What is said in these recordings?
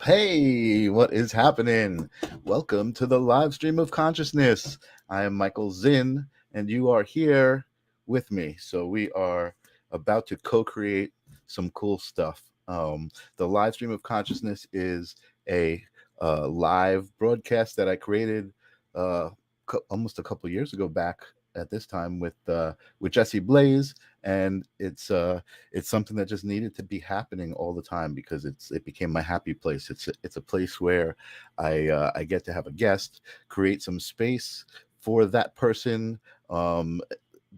Hey, what is happening? Welcome to the live stream of consciousness. I am Michael Zinn, and you are here with me. So, we are about to co create some cool stuff. The live stream of consciousness is a live broadcast that I created almost a couple years ago back at this time with Jesse Blaze, and it's something that just needed to be happening all the time because it became my happy place. It's a place where I get to have a guest, create some space for that person, um,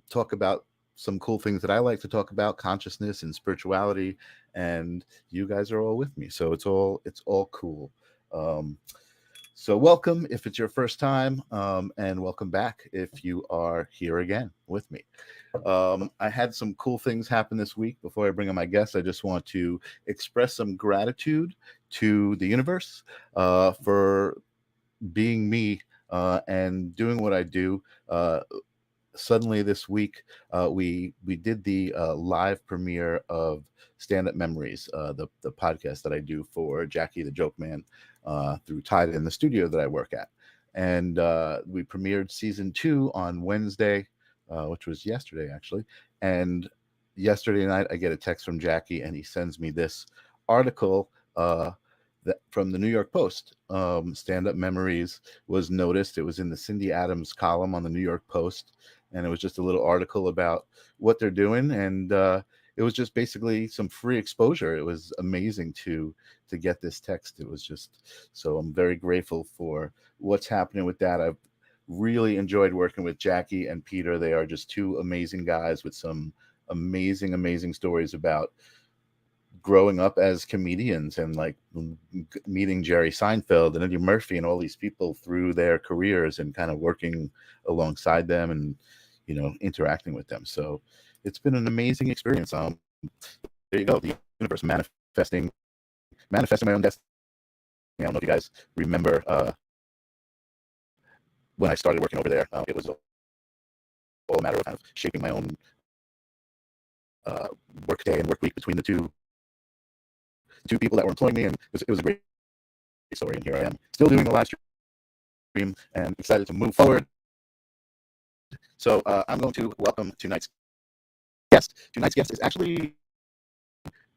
talk about some cool things that I like to talk about, consciousness and spirituality, and you guys are all with me, so it's all cool. Um, so, welcome if it's your first time, and welcome back if you are here again with me. I had some cool things happen this week. Before I bring on my guests, I just want to express some gratitude to the universe for being me and doing what I do. Suddenly this week, we did the live premiere of Stand Up Memories, the podcast that I do for Jackie the Joke Man through Tide in the studio that I work at, and we premiered season 2 on Wednesday, which was yesterday actually. And yesterday night, I get a text from Jackie, and he sends me this article. From the New York Post. Stand Up Memories was noticed. It was in the Cindy Adams column on the New York Post, and it was just a little article about what they're doing, and it was just basically some free exposure. It was amazing to get this text. It was just, so I'm very grateful for what's happening with that. I've really enjoyed working with Jackie and Peter. They are just two amazing guys with some amazing stories about growing up as comedians and like meeting Jerry Seinfeld and Eddie Murphy and all these people through their careers and kind of working alongside them and interacting with them. So it's been an amazing experience. There you go, the universe manifesting my own destiny. I don't know if you guys remember when I started working over there. It was all a matter of kind of shaping my own work day and work week between the two people that were employing me, and it was a great story. And here I am, still doing the live stream, and excited to move forward. So I'm going to welcome tonight's guest. Tonight's guest is actually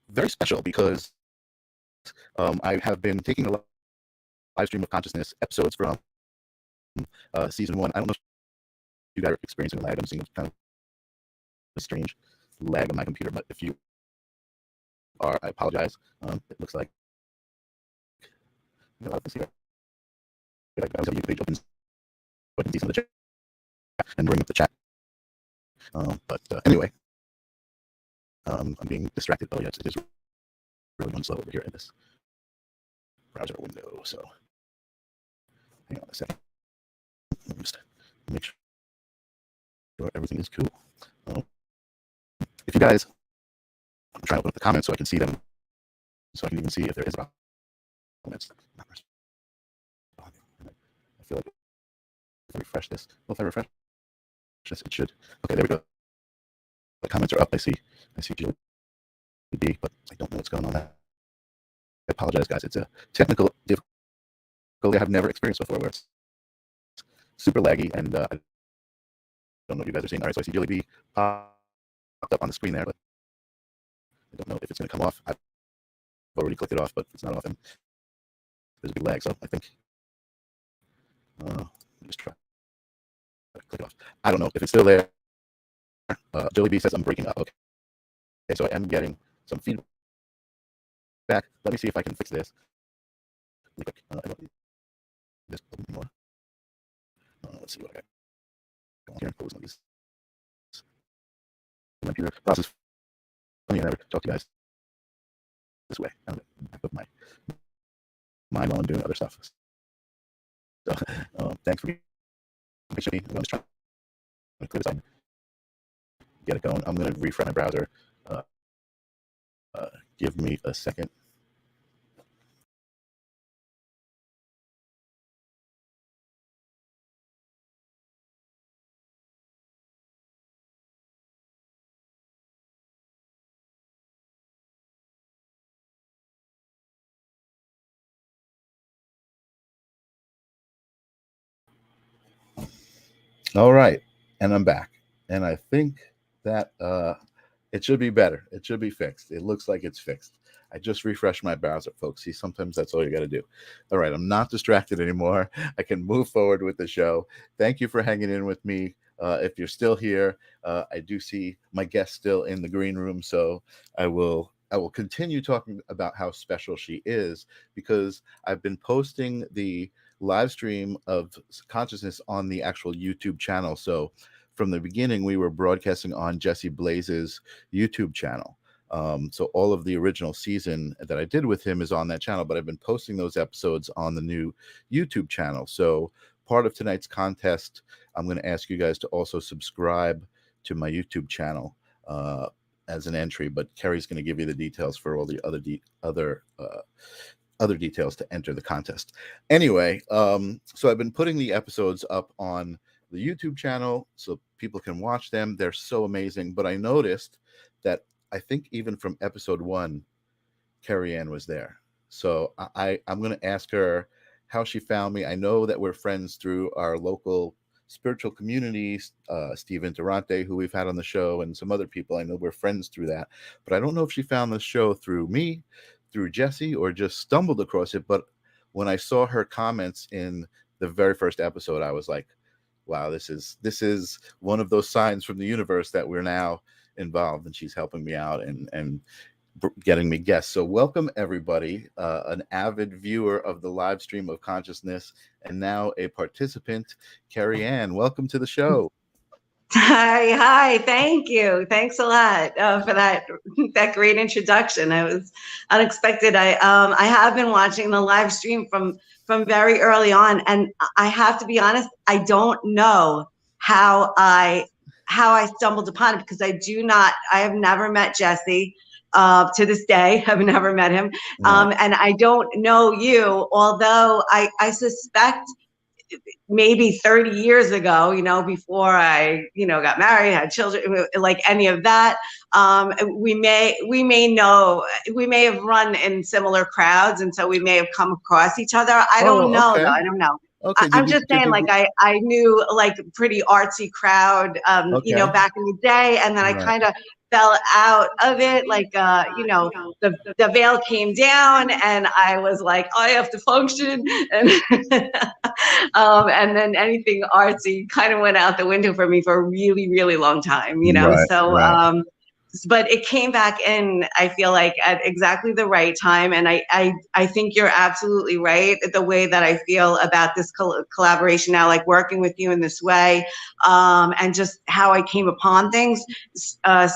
very special because I have been taking the live stream of consciousness episodes from season 1. I don't know if you guys are experiencing a lag. I'm seeing kind of a strange lag on my computer, but if you are, I apologize. It looks like a lot of this here. I was have a page open so I can see some of the chat and bring up the chat. But anyway, I'm being distracted. Oh, yeah, it is really going slow over here in this browser window. So hang on a second. Let me just make sure everything is cool. If you guys, I'm trying to open up the comments so I can see them, so I can even see if there is a comments. I feel like if I refresh this, well, if I refresh this, it should. Okay, there we go. The comments are up. I see Julie B, but I don't know what's going on. I apologize, guys. It's a technical difficulty I have never experienced before, where it's super laggy, and I don't know if you guys are seeing. All right, so I see Julie B popped up on the screen there, but I don't know if it's going to come off. I've already clicked it off, but it's not off, and there's a big lag. So I think let me just try to click it off. I don't know if it's still there. Julie B says I'm breaking up. Okay, so I am getting some feedback. Let me see if I can fix this. I don't need this anymore. Let's see what I got going here. Close these. My computer process. Funny, I never talk to you guys this way. I put my mind while I'm doing other stuff. So thanks for being patient with me. I'm going to try to clear this up, get it going. I'm going to refresh my browser. Give me a second. All right, and I'm back, and I think that it should be better. It should be fixed. It looks like it's fixed. I just refreshed my browser, folks. See, sometimes that's all you got to do. All right, I'm not distracted anymore. I can move forward with the show. Thank you for hanging in with me. If you're still here, I do see my guest still in the green room, so I will continue talking about how special she is because I've been posting the live stream of consciousness on the actual YouTube channel. So from the beginning, we were broadcasting on Jesse Blaze's YouTube channel. So all of the original season that I did with him is on that channel, but I've been posting those episodes on the new YouTube channel. So part of tonight's contest, I'm going to ask you guys to also subscribe to my YouTube channel as an entry, but Kerri's going to give you the details for all the other details to enter the contest. Anyway, so I've been putting the episodes up on the YouTube channel so people can watch them. They're so amazing. But I noticed that I think even from episode 1, Kerri Ann was there. So I'm going to ask her how she found me. I know that we're friends through our local spiritual community, Steve Durante, who we've had on the show, and some other people. I know we're friends through that. But I don't know if she found the show through me, through Jesse, or just stumbled across it. But when I saw her comments in the very first episode, I was like, wow, this is one of those signs from the universe that we're now involved, and she's helping me out and getting me guests. So welcome everybody, an avid viewer of the live stream of consciousness and now a participant, Kerri Ann. Welcome to the show. Hi, thank you. Thanks a lot for that great introduction. I was unexpected. I have been watching the live stream from very early on, and I have to be honest, I don't know how I stumbled upon it because I have never met Jesse. To this day, I've never met him, and I don't know you. Although I suspect maybe 30 years ago, before I, got married, had children, like any of that, we may have run in similar crowds, and so we may have come across each other. I don't know, okay. though. I don't know. Okay. I'm just saying, like, I knew like pretty artsy crowd, back in the day, and then I kind of fell out of it, like, the veil came down, and I was like, I have to function, and and then anything artsy kind of went out the window for me for a really, really long time, but it came back in, I feel like, at exactly the right time. And I think you're absolutely right. The way that I feel about this collaboration now, like working with you in this way, and just how I came upon things,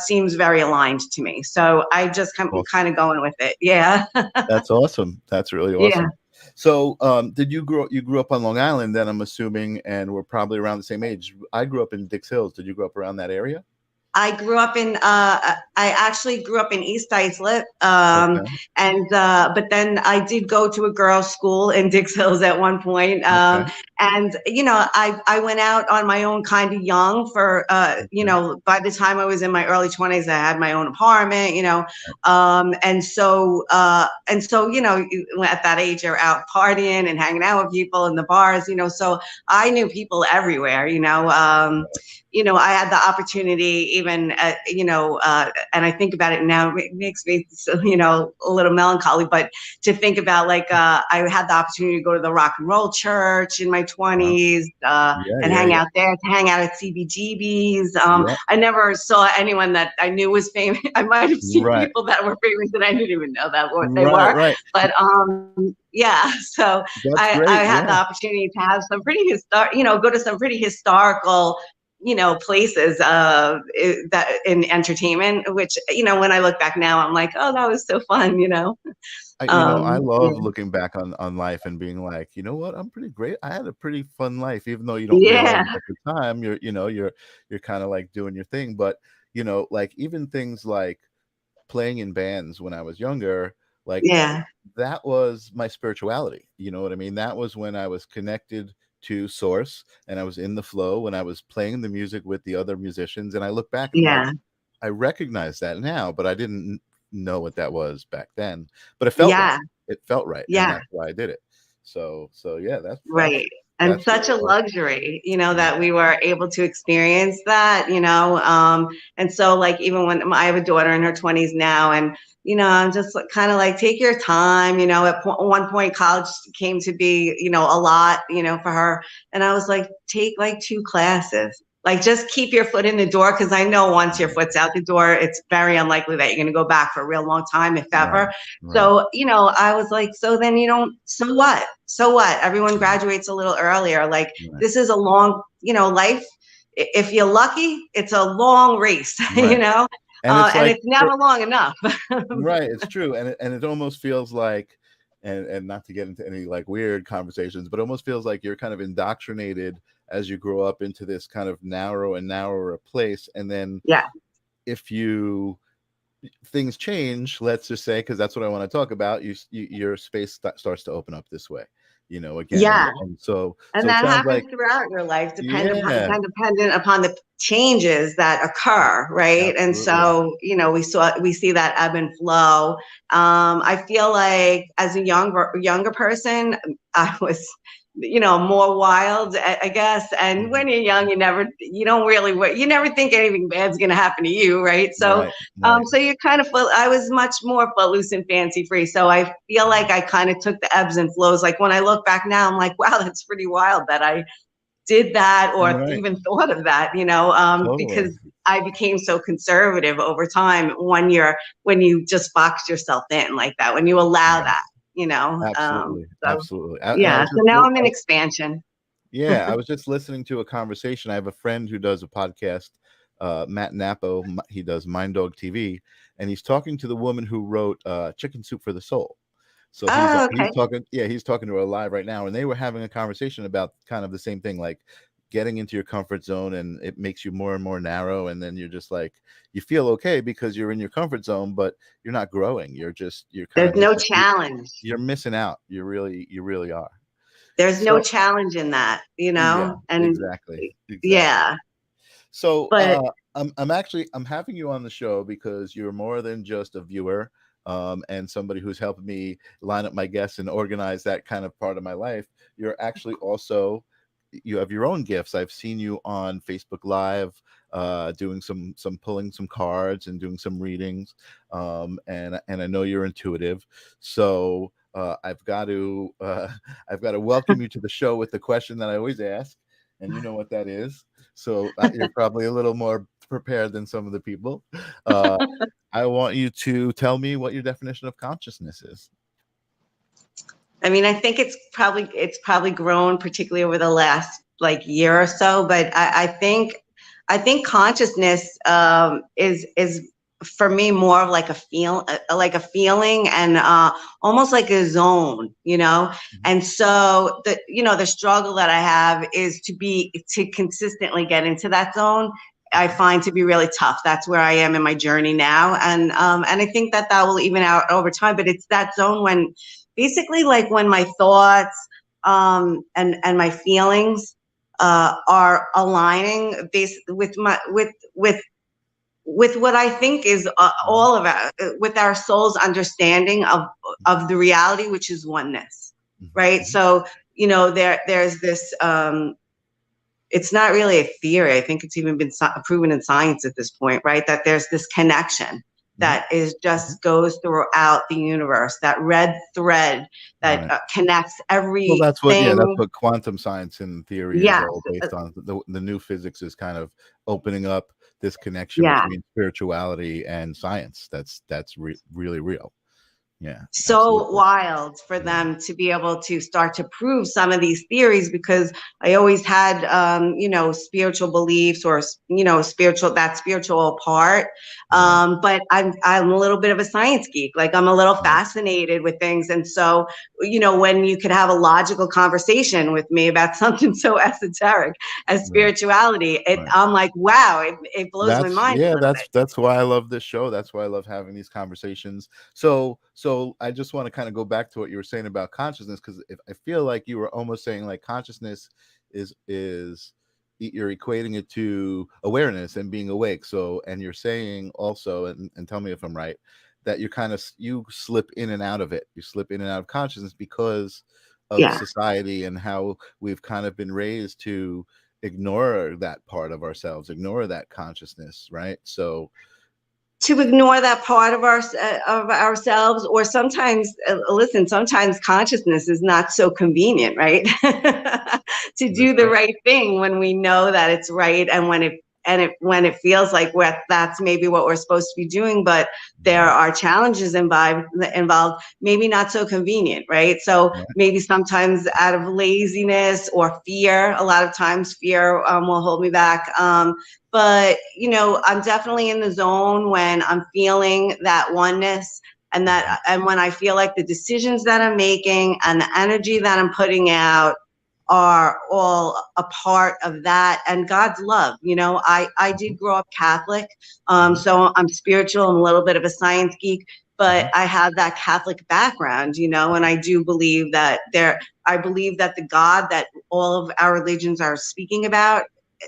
seems very aligned to me. So I just kind of going with it. Yeah. That's awesome. That's really awesome. Yeah. So you grew up on Long Island then, I'm assuming, and we're probably around the same age. I grew up in Dix Hills. Did you grow up around that area? I grew up I actually grew up in East Islip. And, but then I did go to a girls' school in Dix Hills at one point. And, I went out on my own kind of young for, by the time I was in my early 20s, I had my own apartment, and so, at that age, you're out partying and hanging out with people in the bars, so I knew people everywhere, I had the opportunity even, and I think about it now, it makes me, a little melancholy, but to think about, like, I had the opportunity to go to the rock and roll church in my 20s, and hang out there, to hang out at CBGB's. I never saw anyone that I knew was famous. I might have seen people that were famous that I didn't even know that what they were. But so I had the opportunity to have some pretty go to some pretty historical, places that in entertainment, which, when I look back now, I'm like, oh, that was so fun, I love looking back on life and being like, you know what, I'm pretty great. I had a pretty fun life, even though you don't realize at the time you're kind of like doing your thing. But, like even things like playing in bands when I was younger, like that was my spirituality. You know what I mean? That was when I was connected to source and I was in the flow when I was playing the music with the other musicians. And I look back and like, I recognize that now, but I didn't know what that was back then. But it felt right. It felt right. And that's why I did it. So yeah, that's right. And That's such really a awesome. luxury, Yeah. that we were able to experience that, and so like even when I have a daughter in her 20s now, and I'm just kind of like, take your time. At one point, college came to be, a lot, for her, and I was like, take like 2 classes. Like, just keep your foot in the door, because I know once your Right. foot's out the door, it's very unlikely that you're going to go back for a real long time, if Right. ever. Right. So, I was like, so then you don't, so what? So what? Everyone graduates a little earlier. Like, Right. this is a long, life. If you're lucky, it's a long race, Right. And it's and like, it's never long enough. right, it's true. And it almost feels like, and not to get into any like weird conversations, but almost feels like you're kind of indoctrinated as you grow up into this kind of narrow and narrower place. And then Yeah. if you things change, let's just say, because that's what I want to talk about, your space starts to open up this way, again. and, Yeah. and so And so it that sounds happens like, throughout your life, yeah, dependent upon the changes that occur, right? And absolutely. so, we see that ebb and flow. I feel like as a younger person, I was, more wild, I guess. And Mhm. when you're young, you never think anything bad's going to happen to you, right? So, Right, right, so you're kind of I was much more footloose and fancy free. So I feel like I kind of took the ebbs and flows. Like, when I look back now, I'm like, wow, that's pretty wild that I did that, or right, even thought of that, totally. because I became so conservative over time when you just box yourself in like that, when you allow Right. that, Absolutely, so absolutely. And I yeah, was so just now I'm in expansion. yeah, I was just listening to a conversation. I have a friend who does a podcast, Matt Napo. He does Mind Dog TV, and he's talking to the woman who wrote Chicken Soup for the Soul. So Oh, he's okay. talking, yeah, he's talking to her live right now, and they were having a conversation about kind of the same thing, like getting into your comfort zone, and it makes you more and more narrow, and then you're just like, you feel okay because you're in your comfort zone, but you're not growing. You're kind of There's no missing. challenge. You're missing out. You really are. There's no So challenge in that, yeah, and exactly, exactly. yeah, So but I'm having you on the show because you're more than just a viewer, and somebody who's helping me line up my guests and organize that kind of part of my life. You're actually also, you have your own gifts. I've seen you on Facebook Live, doing some pulling some cards and doing some readings, and I know you're intuitive, so I've got to I've got to welcome you to the show with the question that I always ask, and you know what that is. So you're probably a little more prepared than some of the people. Uh, I want you to tell me what your definition of consciousness is. I mean, I think it's probably grown, particularly over the last like year or so. But I think consciousness, is for me more of like like a feeling, and almost like a zone, Mhm. And so the struggle that I have is to consistently get into that zone. I find to be really tough. That's where I am in my journey now, and I think that will even out over time. But it's that zone when basically, like, when my thoughts, and my feelings, are aligning with my with what I think is, Mhm. all of with our soul's understanding of the reality, which is oneness, Mhm. right? Mhm. So, there's this, it's not really a theory. I think it's even been proven in science at this point, right? That there's this connection Mhm. that is Mhm. just goes throughout the universe, that red thread that, Right. connects Well, that's everything. what quantum science and theory is Yes, all based on. The new physics is kind of opening up this connection yeah. between spirituality and science. That's really real. Yeah, So absolutely. wild for Yeah. them to be able to start to prove some of these theories, because I always had, spiritual beliefs, or spiritual part. Right. But I'm a little bit of a science geek. Like, I'm a little Right. fascinated with things, and so, when you could have a logical conversation with me about something so esoteric as Right. spirituality, Right. I'm like, wow, it blows my That's mind a yeah, little bit. that's why I love this show. That's why I love having these conversations. So I just want to kind of go back to what you were saying about consciousness, because if I feel like you were almost saying like consciousness is you're equating it to awareness and being awake. So, and you're saying also, and tell me if I'm right, that you slip in and out of it. You slip in and out of consciousness because of Yeah. society, and how we've kind of been raised to ignore that part of ourselves, ignore that consciousness, right? So To ignore that part of ourselves, or sometimes listen, sometimes consciousness is not so convenient, right? To that's do the right. right thing when we know that it's right, and when it feels like that's maybe what we're supposed to be doing, but there Right. are challenges involved, maybe not so convenient, right? So Right. maybe sometimes out of laziness or fear, a lot of times fear will hold me back. But I'm definitely in the zone when I'm feeling that oneness, and when I feel like the decisions that I'm making and the energy that I'm putting out are all a part of that, and God's love. I did grow up Catholic, Mhm. so I'm spiritual. I'm a little bit of a science geek, but Mhm. I have that Catholic background, and I do believe that I believe that the God that all of our religions are speaking about,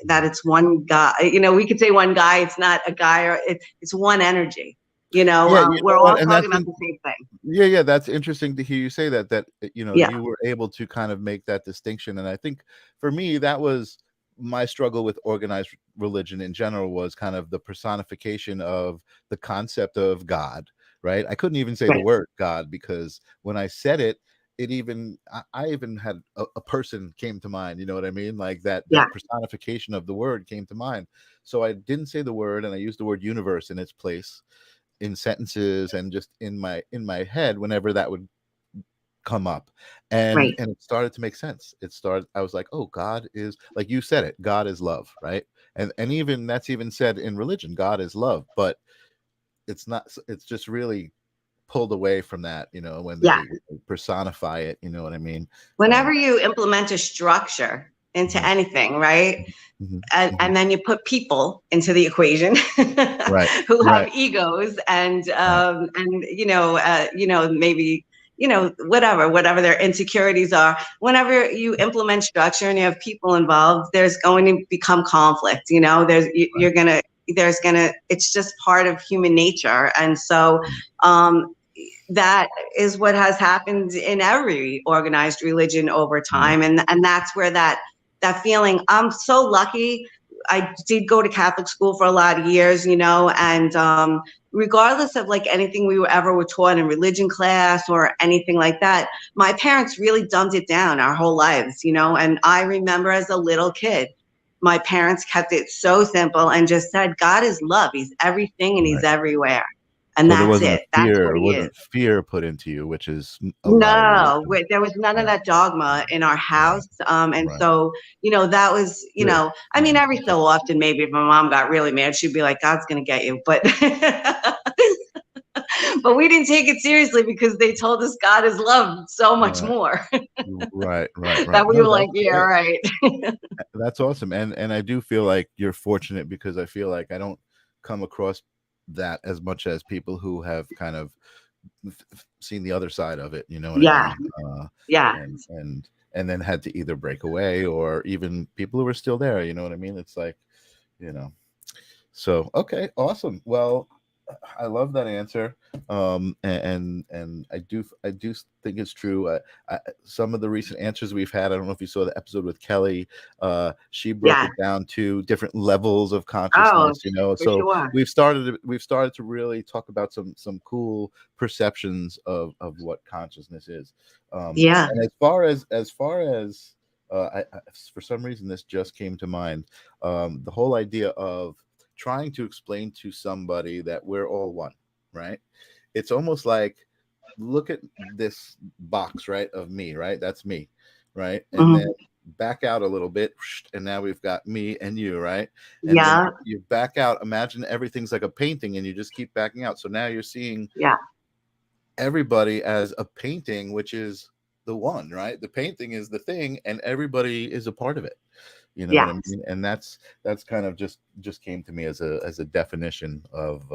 that it's one God. We could say one guy. It's not a guy, or it's one energy. Yeah, you We're know all what? And talking about the same thing. yeah, that's interesting to hear you say that. Yeah, You were able to kind of make that distinction, and I think for me that was my struggle with organized religion in general, was kind of the personification of the concept of God, right? I couldn't even say the right. word God, because when I said it, I even had a person came to mind. You know what I mean? Like Yeah, that personification of the word came to mind. So I didn't say the word, and I used the word universe in its place in sentences, and just in my head whenever that would come up, right. and it started to make sense. I was like, oh, God is, like you said it, God is love, right? And even that's even said in religion, God is love, but it's not, it's just really pulled away from that, when Yeah. they personify it, you know what I mean? Whenever you implement a structure into Mhm, anything, right? mhm, And mhm. then you put people into the equation Right, who have right, egos, right, and maybe whatever their insecurities are. Whenever you implement structure and you have people involved, there's going to become conflict. right. There's gonna it's just part of human nature. And so um that is what has happened in every organized religion over Right, time, and that's where that feeling. I'm so lucky. I did go to Catholic school for a lot of years, and regardless of like anything we were taught in religion class or anything like that, my parents really dumbed it down our whole lives, and I remember as a little kid, my parents kept it so simple and just said, God is love. He's everything and he's right. everywhere. And So there that's wasn't a it. That's what fear, he is. wasn't fear put into you, which is a lot of No, religion. there was none of Right, that dogma in our right, house. And right. so, that was, Good. I mean, every Good. so often, maybe if my mom got really mad, she'd be like, God's going to get you. But, but we didn't take it seriously because they told us God is love so much Right. more Right, right, that right. we No, were like, that's yeah, great. right. That's awesome. And I do feel like you're fortunate, because I feel like I don't come across that as much as people who have kind of seen the other side of it, you know what I Yeah. mean? Yeah. And then had to either break away, or even people who are still there, you know what I mean? It's like, you know. So, okay, awesome. Well, I love that answer. And I do think it's true. Some of the recent answers we've had, I don't know if you saw the episode with Kelly. She broke Yeah. it down to different levels of Oh, consciousness. for So sure. we've started to really talk about some cool perceptions of what consciousness is. Yeah. And as far as for some reason this just came to mind. The whole idea of trying to explain to somebody that we're all one, right? It's almost like, look at this box, right, of me, right? That's me, right? And then Mhm. back out a little bit, and now we've got me and you, right? And then Yeah. you back out. Imagine everything's like a painting, and you just keep backing out. So now you're seeing Yeah. everybody as a painting, which is the one, right? The painting is the thing, and everybody is a part of it. You know what Yeah. I mean? And that's kind of just came to me as a definition of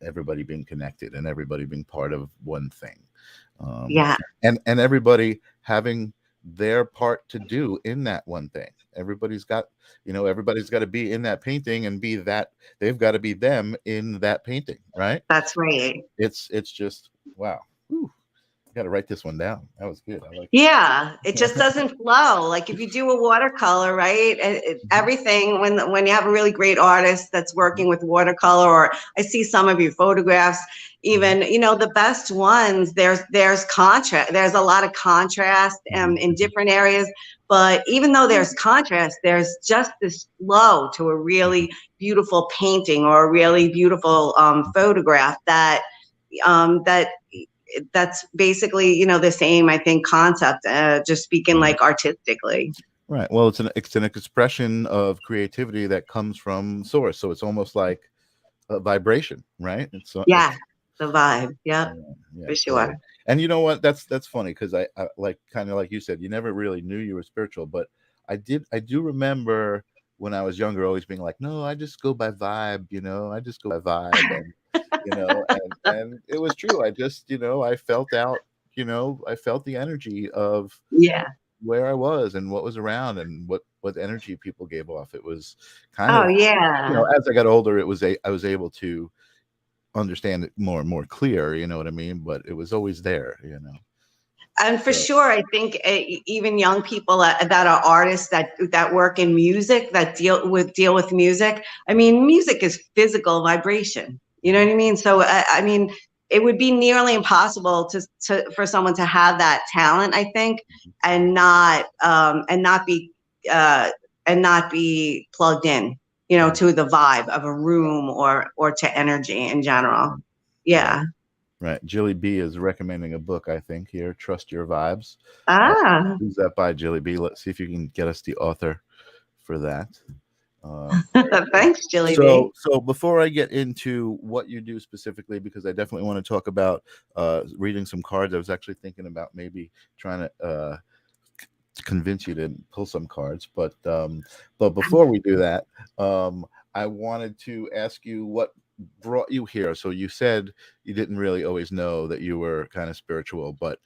everybody being connected, and everybody being part of one thing, um, Yeah. and everybody having their part to do in that one thing. Everybody's got to be in that painting, and be that, they've got to be them in that painting, right? That's right. It's just wow. Whew. got to write this one down. That was good. I like Yeah, it just it. doesn't flow. Like if you do a watercolor, right? Mhm, Everything when you have a really great artist that's mhm, working with watercolor, or I see some of your photographs, mhm, even the best ones. There's contrast. There's a lot of contrast mhm, in mhm, different areas. But even though there's contrast, there's just this flow to a mhm, really beautiful painting or a really beautiful mhm. photograph that that's basically the same, I think, concept, just speaking Right. like artistically. Right. Well, it's an expression of creativity that comes from source. So it's almost like a vibration, right? Yeah, It's the vibe. Yeah, yeah, yeah, for totally. sure. And you know what? That's funny because I like kind of like you said, you never really knew you were spiritual, but I do remember when I was younger always being like, no, I just go by vibe, I just go by vibe, and and it was true. I just I felt out, I felt the energy of Yeah. where I was and what was around and what energy people gave off. It was kind Oh of, yeah. as I got older, I was able to understand it more and more clear, you know what I mean? But it was always there. And for So sure, I think even young people that are artists that work in music, that deal with music. I mean, music is physical vibration. You know mhm, what I mean? So I mean, it would be nearly impossible for someone to have that talent, I think, mhm, and uh, not be plugged in, mhm. to the vibe of a room or to energy in general. Right, right, Yeah. right. Jilly B is recommending a book, I think, here. Trust Your Vibes. Uh, Ah, who's that by, Jilly B? Let's see if you can get us the author for that. Uh, okay. thanks, Jilly B. So before I get into what you do specifically, because I definitely want to talk about reading some cards. I was actually thinking about maybe trying to convince you to pull some cards, but before we do that, um, I wanted to ask you what brought you here. So you said you didn't really always know that you were kind of spiritual, but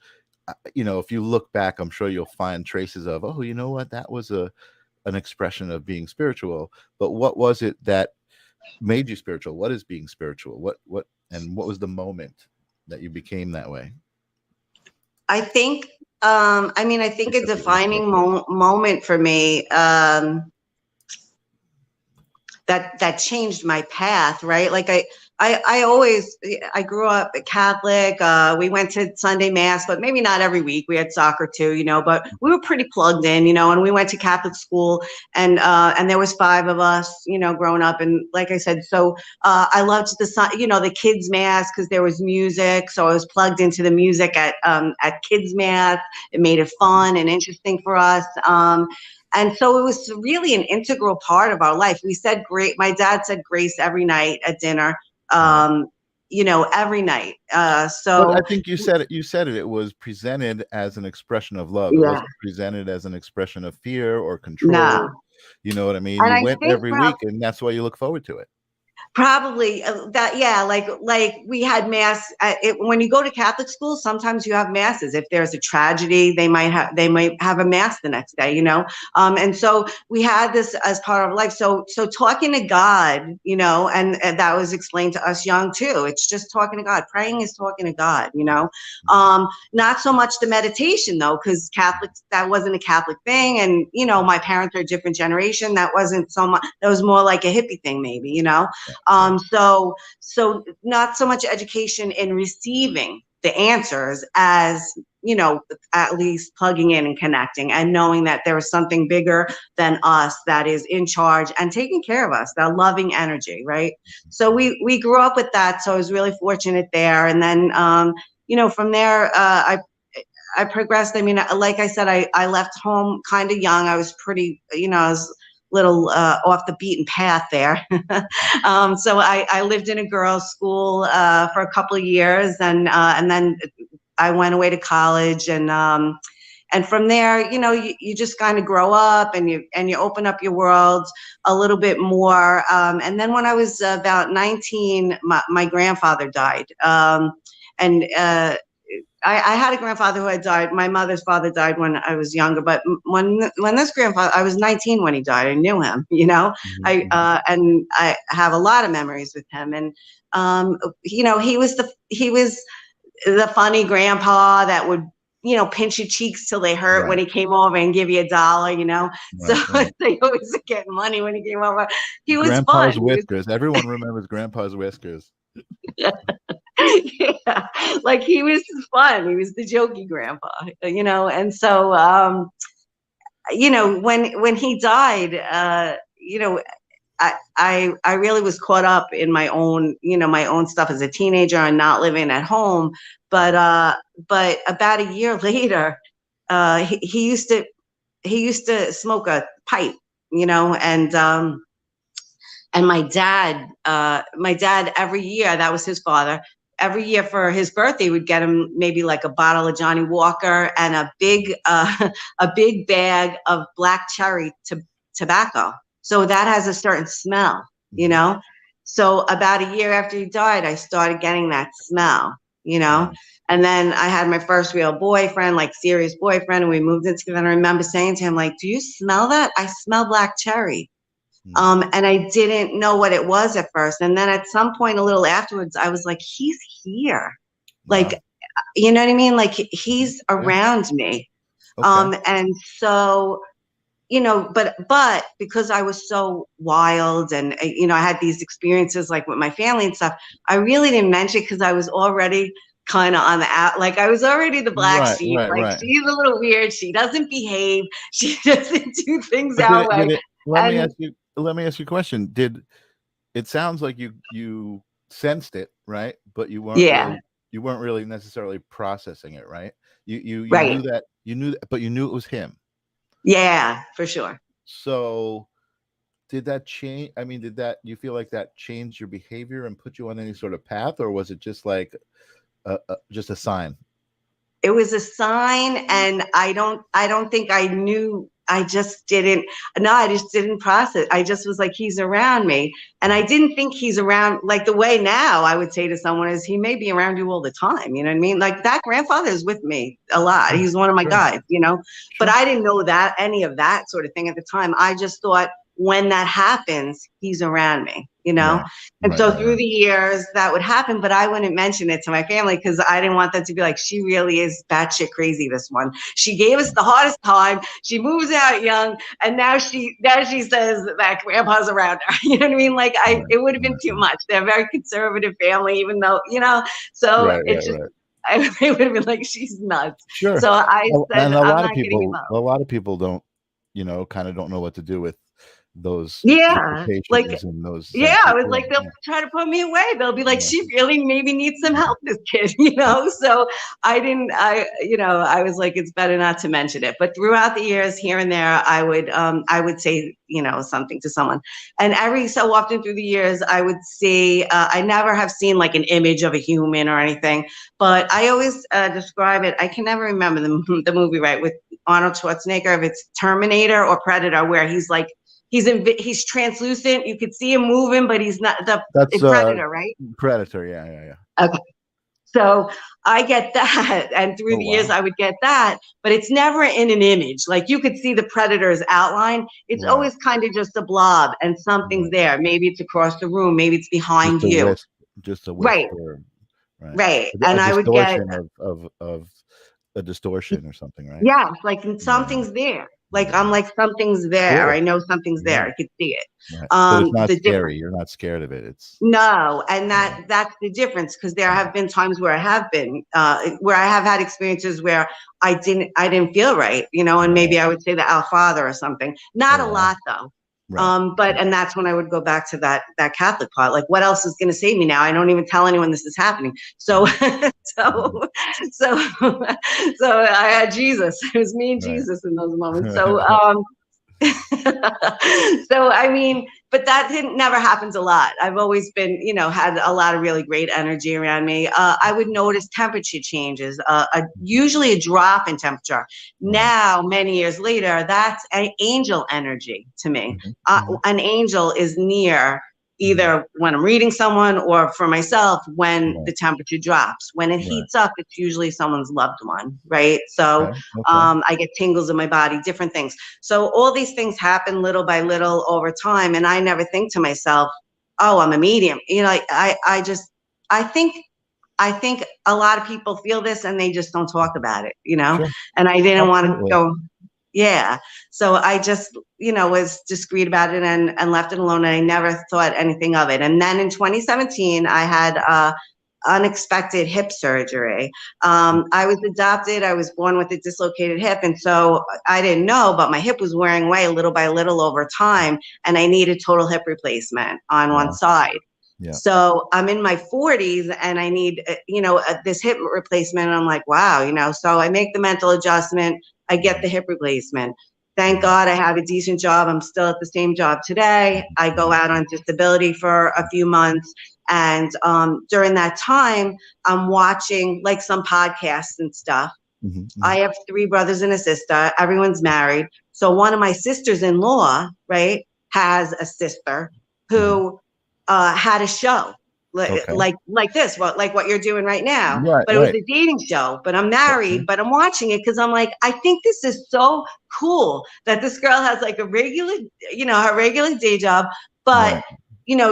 if you look back, I'm sure you'll find traces of, oh, you know what, that was an expression of being spiritual. But what was it that made you spiritual? What is being spiritual? What was the moment that you became that way? I think, I mean, I think a Except for this book. defining moment for me, that changed my path, right? Like I always, I grew up Catholic. We went to Sunday mass, but maybe not every week. We had soccer too, but we were pretty plugged in, and we went to Catholic school, and there was 5 of us, growing up. And like I said, so I loved the kids mass because there was music. So I was plugged into the music at kids mass. It made it fun and interesting for us. And so it was really an integral part of our life. We said great. My dad said grace every night at dinner, Right. every night. But I So think you said it. You said it. It was presented as an expression of love. It yeah, wasn't presented as an expression of fear or control. no. You know what I mean? And You I went think every week, and that's why you look forward to it. probably that, yeah, like we had mass when you go to Catholic school. Sometimes you have masses. If there's a tragedy, they might have a mass the next day, and so we had this as part of life. So talking to God, and that was explained to us young too. It's just talking to God. Praying is talking to God, not so much the meditation though, because Catholics, that wasn't a Catholic thing. And my parents are a different generation. That wasn't so much. That was more like a hippie thing, maybe. Right. So not so much education in receiving the answers as, at least plugging in and connecting and knowing that there is something bigger than us that is in charge and taking care of us, that loving energy, right? So we grew up with that. So I was really fortunate there. And then, from there, I progressed. I mean, like I said, I left home kind of young. I was pretty, I was little off the beaten path there. So I lived in a girls' school for a couple of years, and then I went away to college, and from there, you just kind of grow up and you open up your world a little bit more. And then when I was about 19, my grandfather died, and I had a grandfather who had died. My mother's father died when I was younger, but when this grandfather, I was 19 when he died. I knew him, Mhm, I mhm, and I have a lot of memories with him. And he was the funny grandpa that would, you know, pinch your cheeks till they hurt when he came over and give you $1, you know. So they always get money when he came over. He was Grandpa's fun. whiskers. Everyone remembers Grandpa's whiskers. Yeah. Like he was fun. He was the jokey grandpa, you know. And so, you know, when he died, you know, I really was caught up in my own, you know, my own stuff as a teenager and not living at home. But about a year later, he used to smoke a pipe, you know, and my dad every year, that was his father, every year for his birthday would get him maybe like a bottle of Johnny Walker and a big bag of black cherry tobacco. So that has a certain smell, you know. So about a year after he died, I started getting that smell, you know. And then I had my first real boyfriend, like serious boyfriend, and we moved in together. And I remember saying to him, like, "Do you smell that? I smell black cherry." And I didn't know what it was at first. And then at some point a little afterwards, I was like, he's here. Like, you know what I mean? Like he's around me. And so, you know, but because I was so wild and, you know, I had these experiences like with my family and stuff, I really didn't mention it because I was already kind of on the out, like I was already the black sheep. Like she's a little weird. She doesn't behave. She doesn't do things our way. Let me ask you a question. It sounds like you sensed it, right? But you weren't really necessarily processing it, right? You knew that, but you knew it was him. Yeah, for sure. So did that change? I mean, you feel like that changed your behavior and put you on any sort of path, or was it just like just a sign? It was a sign, and I don't think I knew. I just didn't process. I just was like, he's around me. And I didn't think he's around like the way now I would say to someone is he may be around you all the time. You know what I mean? Like that grandfather is with me a lot. He's one of my guys, you know, but I didn't know that any of that sort of thing at the time. I just thought when that happens, he's around me, you know? And so through the years that would happen, but I wouldn't mention it to my family because I didn't want them to be like, she really is batshit crazy, this one. She gave us the hardest time. She moves out young. And now she says that grandpa's around her. You know what I mean? Like it would have been too much. They're a very conservative family, even though, you know, so it's just, it would have been like, she's nuts. Sure. So I said, and I'm not getting him out. A lot of people don't, you know, kind of don't know what to do with those like and those I was like, they'll try to put me away. They'll be like, she really maybe needs some help, this kid, you know. So you know, I was like, it's better not to mention it. But throughout the years, here and there, I would say, you know, something to someone, and every so often through the years, I would see. I never have seen like an image of a human or anything, but I always describe it. I can never remember the movie right with Arnold Schwarzenegger, if it's Terminator or Predator, where he's like. He's translucent. You could see him moving, but he's not it's Predator, right? Predator, yeah. Okay. So I get that. And through the years, I would get that, but it's never in an image. Like you could see the Predator's outline. It's always kind of just a blob and something's there. Maybe it's across the room. Maybe it's behind you. Just a whisper. Right. And I would get of a distortion or something, right? Yeah. Like something's there. Like I'm like something's there. Cool. I know something's there. I could see it. Right. But it's not scary. You're not scared of it. No, and that's the difference because there have been times where I have had experiences where I didn't feel right, you know, and maybe I would say the Our Father or something. Not a lot though. Right. And that's when I would go back to that Catholic part. Like, what else is going to save me now? I don't even tell anyone this is happening. So, so I had Jesus. It was me and Jesus in those moments. So, so I mean, but that never happens a lot. I've always been, you know, had a lot of really great energy around me. I would notice temperature changes, usually a drop in temperature. Now, many years later, that's an angel energy to me. An angel is near either when I'm reading someone or for myself when the temperature drops. When it heats up, it's usually someone's loved one, right? So I get tingles in my body, different things. So all these things happen little by little over time. And I never think to myself, oh, I'm a medium. You know, I think I think a lot of people feel this and they just don't talk about it, Sure. and I didn't want to Absolutely. go. Yeah. So I just, was discreet about it and left it alone. And I never thought anything of it. And then in 2017, I had unexpected hip surgery. I was adopted. I was born with a dislocated hip. And so I didn't know, but my hip was wearing away little by little over time. And I needed total hip replacement on one Wow. side. Yeah. So I'm in my 40s and I need, this hip replacement. And I'm like, wow, so I make the mental adjustment. I get the hip replacement. Thank God I have a decent job. I'm still at the same job today. I go out on disability for a few months. And during that time, I'm watching like some podcasts and stuff. I have 3 brothers and a sister. Everyone's married. So one of my sisters-in-law, right, has a sister who had a show Okay. like this, like what you're doing right now. Right. But it was a dating show. But I'm married, Okay. but I'm watching it because I'm like, I think this is so cool that this girl has like a regular, her regular day job, but Right.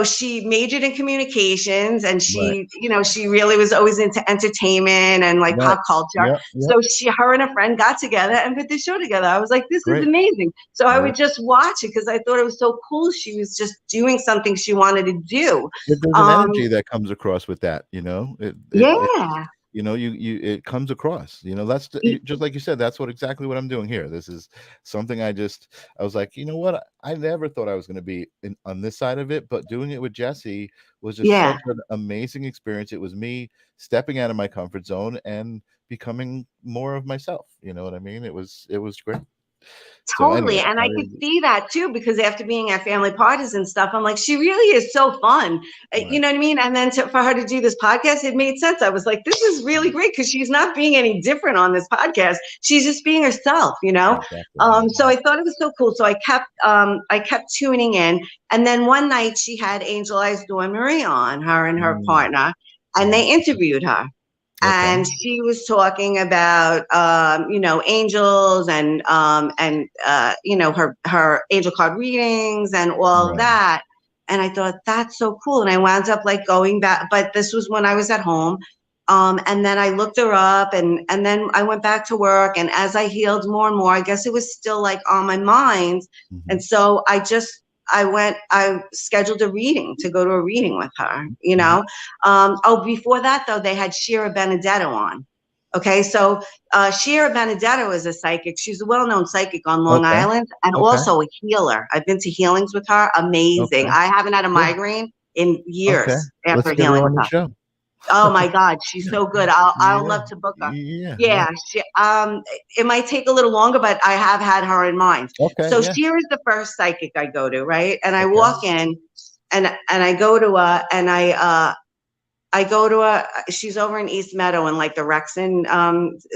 she majored in communications and Right. she really was always into entertainment and like Right. pop culture. Yep. Yep. So her and a friend got together and put this show together. I was like, this is Great. amazing. So I would Great. just watch it because I thought it was so cool. She was just doing something she wanted to do. There's an energy that comes across with that, it Yeah. it comes across, that's just like you said, that's exactly what I'm doing here. This is something I was like, you know what, I never thought I was going to be on this side of it, but doing it with Jesse was just Yeah. such an amazing experience. It was me stepping out of my comfort zone and becoming more of myself. You know what I mean? It was great. So Totally. anyway, And I could see that too, because after being at family parties and stuff, I'm like, she really is so fun. You right. know what I mean? And then for her to do this podcast, it made sense. I was like, this is really great because she's not being any different on this podcast. She's just being herself, Exactly. So I thought it was so cool. So I kept tuning in. And then one night she had Angel Eyes Dawn Marie on, her and her partner, and they interviewed her. Okay. And she was talking about, angels and her angel card readings and all of Right. that. And I thought, that's so cool. And I wound up like going back, but this was when I was at home. And then I looked her up and then I went back to work. And as I healed more and more, I guess it was still like on my mind. And so I scheduled a reading to go to a reading with her, before that though, they had Shira Benedetto on. Okay. So, Shira Benedetto is a psychic. She's a well-known psychic on Long Okay. Island and Okay. also a healer. I've been to healings with her. Amazing. Okay. I haven't had a migraine in years after Let's get her healing on with the her. show. Oh my God, she's so good. I'll love to book her. Yeah. She, it might take a little longer, but I have had her in mind. Okay. So Yeah. Shira's the first psychic I go to, right? And I walk in, and I go to her, and I go to her. She's over in East Meadow in like the Rexon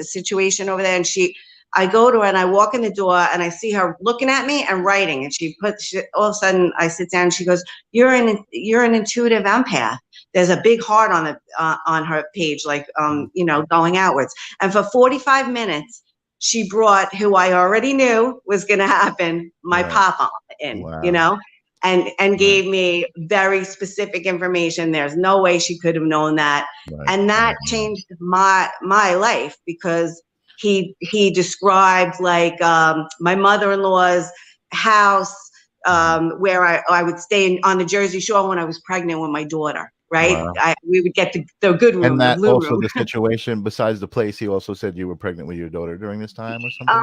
situation over there, and I go to her and I walk in the door and I see her looking at me and writing, and all of a sudden I sit down and she goes, you're an intuitive empath. There's a big heart on her page, like, going outwards. And for 45 minutes, she brought who I already knew was going to happen, my papa in, Wow. and gave me very specific information. There's no way she could have known that. Right. And that changed my life because he described like my mother-in-law's house where I would stay on the Jersey Shore when I was pregnant with my daughter. Right. Wow. We would get the good room, And the that blue also room. the situation, besides the place, he also said you were pregnant with your daughter during this time or something?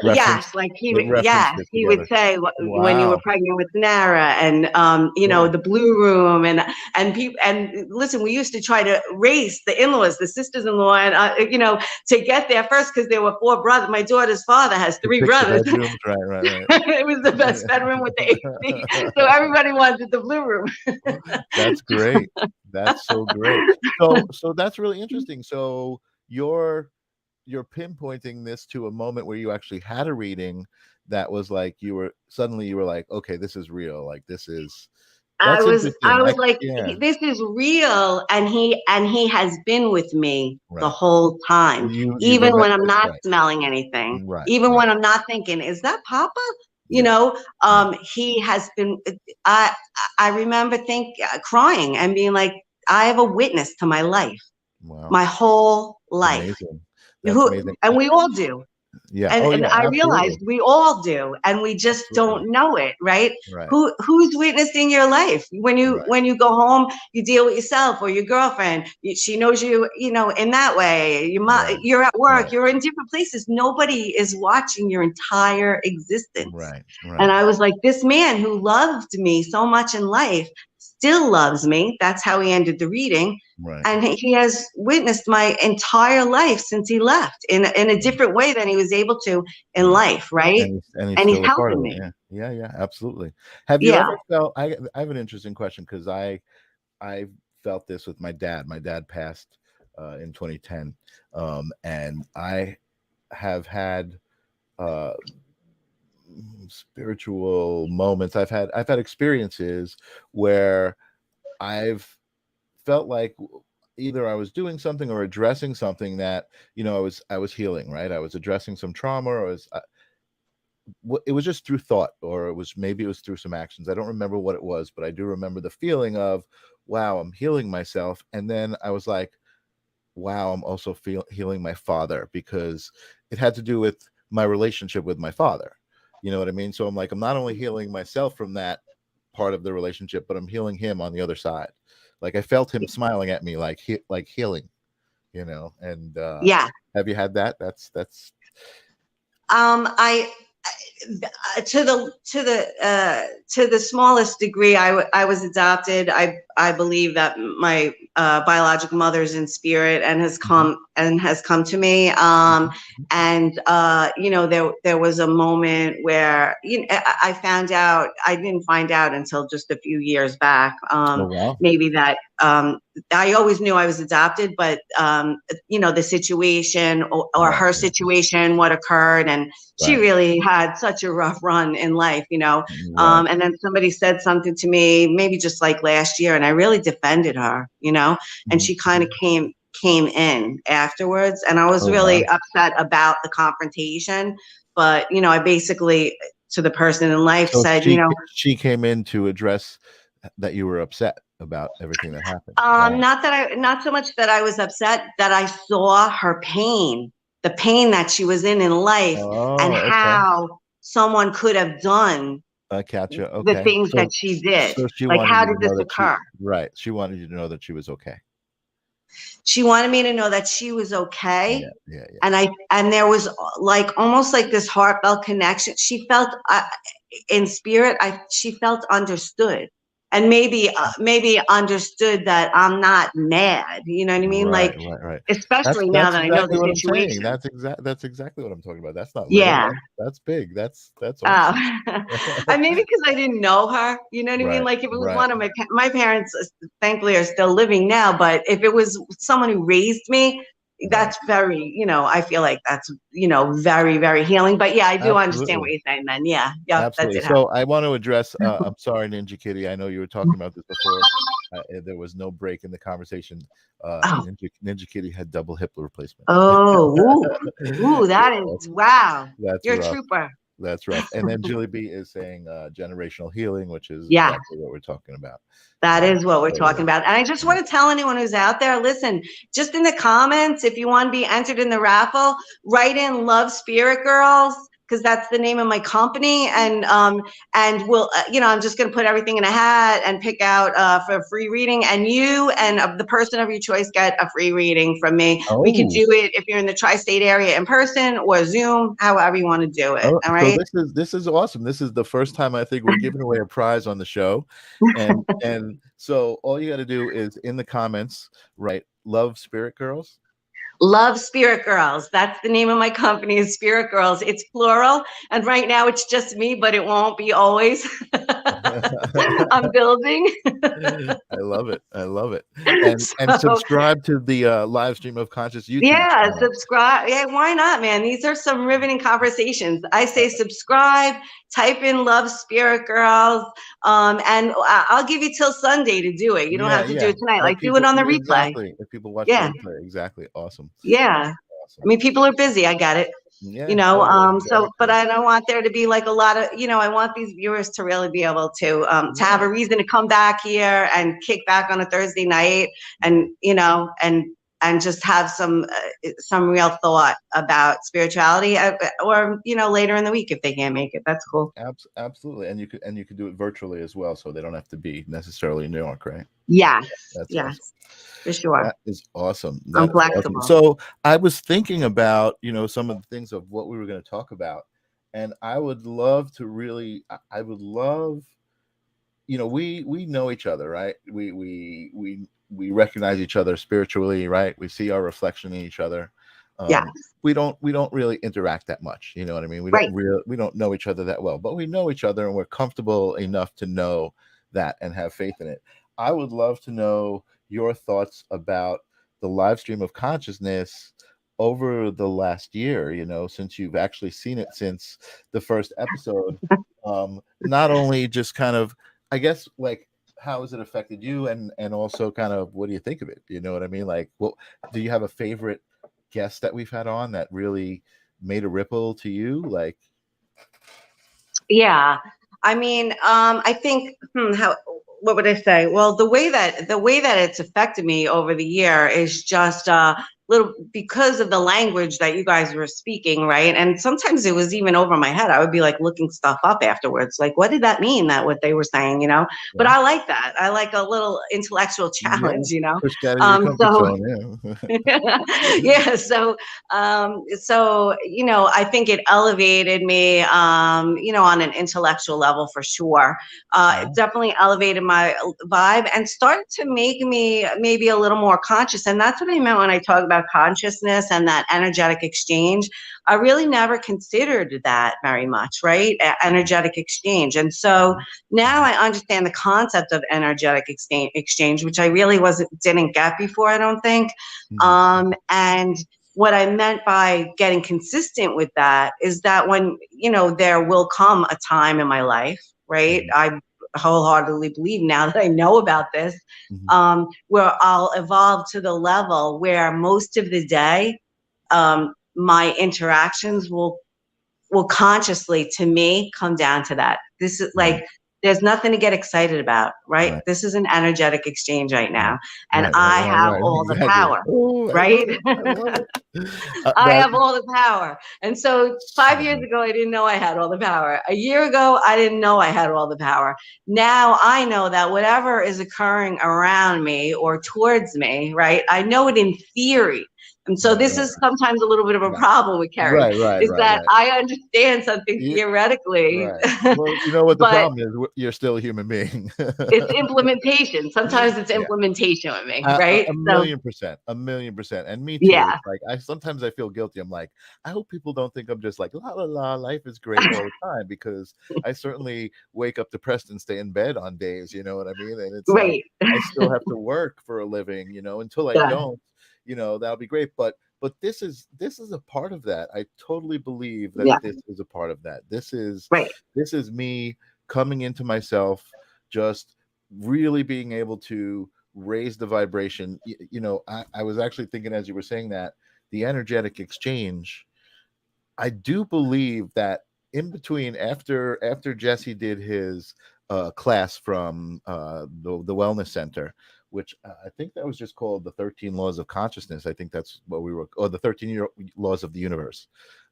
Yes, like he would say when you were Wow. pregnant with Nara and the blue room and people, and listen, we used to try to race the in-laws, the sisters-in-law, and to get there first because there were 4 brothers. My daughter's father has 3 brothers. Right. It was the best bedroom with the AC, so everybody wanted the blue room. That's great. That's so great. So that's really interesting. So you're pinpointing this to a moment where you actually had a reading that was like you were like, okay, this is real. Like that's I was interesting. like, this is real, and he has been with me the Right. whole time, You even when I'm remember, not right. smelling anything, Right. even when I'm not thinking, is that Papa? He has been. I remember crying and being like, I have a witness to my life. Wow. my whole It's life. amazing. That's Who, amazing. and we all do. Yeah. and Oh and yeah, I realized absolutely. we all do, and we just Absolutely. don't know it, right? Right. Who's witnessing your life when you Right. when you go home? You deal with yourself or your girlfriend. She knows you, in that way. Right. You're at work. Right. You're in different places. Nobody is watching your entire existence. Right. And Right. I was like, this man who loved me so much in life still loves me. That's how he ended the reading. Right. And he has witnessed my entire life since he left in a Right. different way than he was able to in Right. life, right? And he's And he's still a part helping of it. me. Yeah. Yeah. Yeah. Absolutely. Have you Yeah. ever felt? I have an interesting question because I felt this with my dad. My dad passed in 2010, and I have had uh, spiritual moments. I've had experiences where I've felt like either I was doing something or addressing something that I was healing, right? I was addressing some trauma, or it was just through thought, or maybe it was through some actions. I don't remember what it was, but I do remember the feeling of, wow, I'm healing myself. And then I was like, wow, I'm also healing my father, because it had to do with my relationship with my father. You know what I mean? So I'm like, I'm not only healing myself from that part of the relationship, but I'm healing him on the other side. Like I felt him smiling at me, like healing, And Yeah. have you had that? That's I to the smallest degree, I was adopted. I believe that my biological mother is in spirit and has Mhm, come to me. mhm, mhm. And there was a moment where I found out. I didn't find out until just a few years back. Oh wow. Maybe that I always knew I was adopted, but the situation or Right, her right, situation, what occurred, and she right, really had such a rough run in life. right. And then somebody said something to me, maybe just like last year, and I really defended her, and Mhm, she kind of mhm. came in afterwards, and I was Oh really wow. upset about the confrontation. But I basically, to the person in life, So said, she came in to address that you were upset about everything that happened. Wow. not so much that I was upset, that I saw her pain, the pain that she was in life, and Oh, okay. how someone could have done I catch you. the Okay. things that So she did. so she Like, wanted how you did to this know that occur? she wanted you to know that she was okay. She wanted me to know that she was okay. Yeah, yeah, yeah. And there was like almost like this heartfelt connection. She felt in spirit. She felt understood, and maybe understood that I'm not mad. You know what I mean? Right, Like, right, right. That's especially now that's that I know exactly the what I'm saying. situation. That's exactly what I'm talking about. That's not little. Yeah. That's big. That's Uh, awesome. I maybe because I didn't know her, you know what I mean? Right, Like, if it was right, one of my parents, thankfully, are still living now. But if it was someone who raised me, right. that's very, I feel like that's, very, very healing. But yeah, I do understand what Absolutely. you're saying. Then, yeah, yep, that Absolutely. did happen. So I want to address. I'm sorry, Ninja Kitty. I know you were talking about this before. There was no break in the conversation. Oh, Ninja Kitty had double hip replacement. oh, ooh, Yeah, that is wow. that's You're a rough. trooper. That's rough. And then Julie B is saying generational healing, which is Yeah. exactly what we're talking about. That is what we're So talking about. And I just yeah, want to tell anyone who's out there, listen, just in the comments, if you want to be entered in the raffle, write in Love Spirit Girls, because that's the name of my company. And we'll, I'm just going to put everything in a hat and pick out for a free reading. And you and the person of your choice get a free reading from me. We could oh, do it if you're in the tri-state area in person or Zoom, however you want to do it. oh, All so right. this is awesome. This is the first time I think we're giving away a prize on the show, and so all you got to do is in the comments write "Love Spirit Girls." Love Spirit Girls. That's the name of my company, is Spirit Girls. It's plural. And right now it's just me, but it won't be always. I'm building. I love it. I love it. And So subscribe to the live stream of conscious YouTube yeah, channel. subscribe. Yeah, why not, man? These are some riveting conversations. I say subscribe, type in Love Spirit Girls, and I'll give you till Sunday to do it. You don't Yeah, have to do yeah. it tonight. Let Like, do it people on the replay. exactly. If people watch the Yeah, replay, exactly. Awesome. yeah. I Awesome. mean, people are busy. I get it. Yeah, totally. But Exactly. I don't want there to be like a lot of, I want these viewers to really be able to have Right. a reason to come back here and kick back on a Thursday night, and Right. and and just have some real thought about spirituality, or later in the week if they can't make it. That's cool. Absolutely, and you could do it virtually as well, so they don't have to be necessarily in New York, right? Yes, That's awesome. yes, for sure. That is awesome. I'm That is awesome. flexible. So I was thinking about, some of the things of what we were going to talk about, and I would love to really, I would love, we know each other, right? We recognize each other spiritually, right? We see our reflection in each other. Yeah, We don't really interact that much. You know what I mean? right. We don't know each other that well, but we know each other and we're comfortable enough to know that and have faith in it. I would love to know your thoughts about the live stream of consciousness over the last year, since you've actually seen it since the first episode. Not only just kind of, I guess, like, how has it affected you, and also kind of what do you think of it? You know what I mean? Like, what do you have a favorite guest that we've had on that really made a ripple to you? Like, Yeah. I mean, I think, how, what would I say? Well, the way that it's affected me over the year is just little, because of the language that you guys were speaking, right? And sometimes it was even over my head. I would be like looking stuff up afterwards, like, what did that mean, that what they were saying, But yeah, I like that. I like a little intellectual yeah, challenge. push you out of your comfort So zone. Yeah. yeah, so I think it elevated me, on an intellectual level for sure. It Wow. definitely elevated my vibe and started to make me maybe a little more conscious. And that's what I meant when I talk about consciousness and that energetic exchange. I really never considered that very much, right? Energetic exchange. And so now I understand the concept of energetic exchange, which I really didn't get before, I don't think. Mhm. And what I meant by getting consistent with that is that when, there will come a time in my life, right? Mhm. I wholeheartedly believe now that I know about this, Mhm. where I'll evolve to the level where most of the day, my interactions will consciously, to me, come down to that. This is Right. like, there's nothing to get excited about, right? Right. This is an energetic exchange right Right. now, and Right. Right. I Right. have Right. all the Exactly. power, Oh, I love right? it. I love it. I That have all the power. And so 5 years ago, I didn't know I had all the power. A year ago, I didn't know I had all the power. Now I know that whatever is occurring around me or towards me, right? I know it in theory. And so right. this Right. is sometimes a little bit of a Right. problem with Kerri, Right. Right. is Right. that Right. I understand something You, theoretically, right. Well, you know what the but problem is? You're still a human being. it's implementation. Sometimes it's Yeah. implementation with me, A right? So million percent, a million percent, and me too. yeah. It's like sometimes I feel guilty. I'm like, I hope people don't think I'm just like la la la, life is great all the time, because I certainly wake up depressed and stay in bed on days. You know what I mean? And it's like Right. I still have to work for a living. Until I Yeah. don't, that'll be great. But this is a part of that. I totally believe that Yeah. this is a part of that. Right. This is me coming into myself, just really being able to raise the vibration. I was actually thinking, as you were saying that, the energetic exchange, I do believe that in between, after Jesse did his class from the wellness center, which I think that was just called the 13 laws of consciousness. I think that's what we were, or the 13 laws of the universe.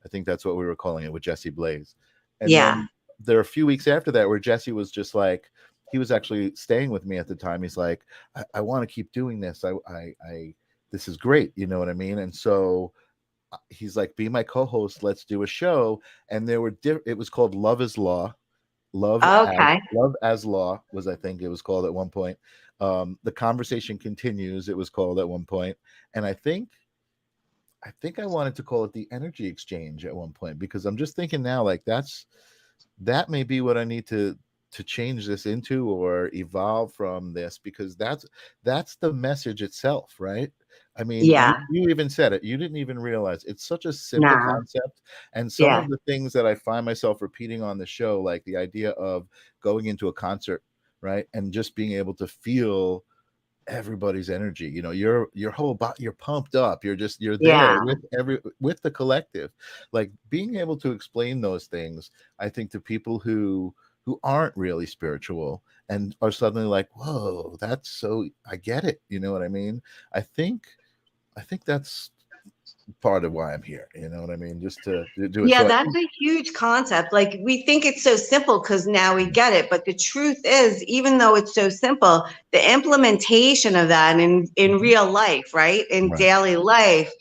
I think that's what we were calling it, with Jesse Blaze. And Yeah. then there are a few weeks after that where Jesse was just like, he was actually staying with me at the time. He's like, I want to keep doing this. This is great. You know what I mean? And so he's like, be my co-host, let's do a show. And it was called Love is Law. Okay. Love as Law was, I think it was called at one point. The Conversation Continues, it was called at one point. And I think I wanted to call it the Energy Exchange at one point, because I'm just thinking now, like, that may be what I need to change this into, or evolve from this, because that's the message itself, right? I mean, you, Yeah. you even said it. You didn't even realize it's such a simple Nah. concept. And some Yeah. of the things that I find myself repeating on the show, like the idea of going into a concert, right? And just being able to feel everybody's energy. Your whole body, you're pumped up, you're there Yeah. with the collective. Like, being able to explain those things, I think, to people who aren't really spiritual and are suddenly like, whoa, that's so, I get it. You know what I mean? I think I think that's part of why I'm here. You know what I mean? Just to do it. Yeah, So that's a huge concept. Like we think it's so simple because now we get it. But the truth is, even though it's so simple, the implementation of that in Mhm. real life, right? In Right, daily life,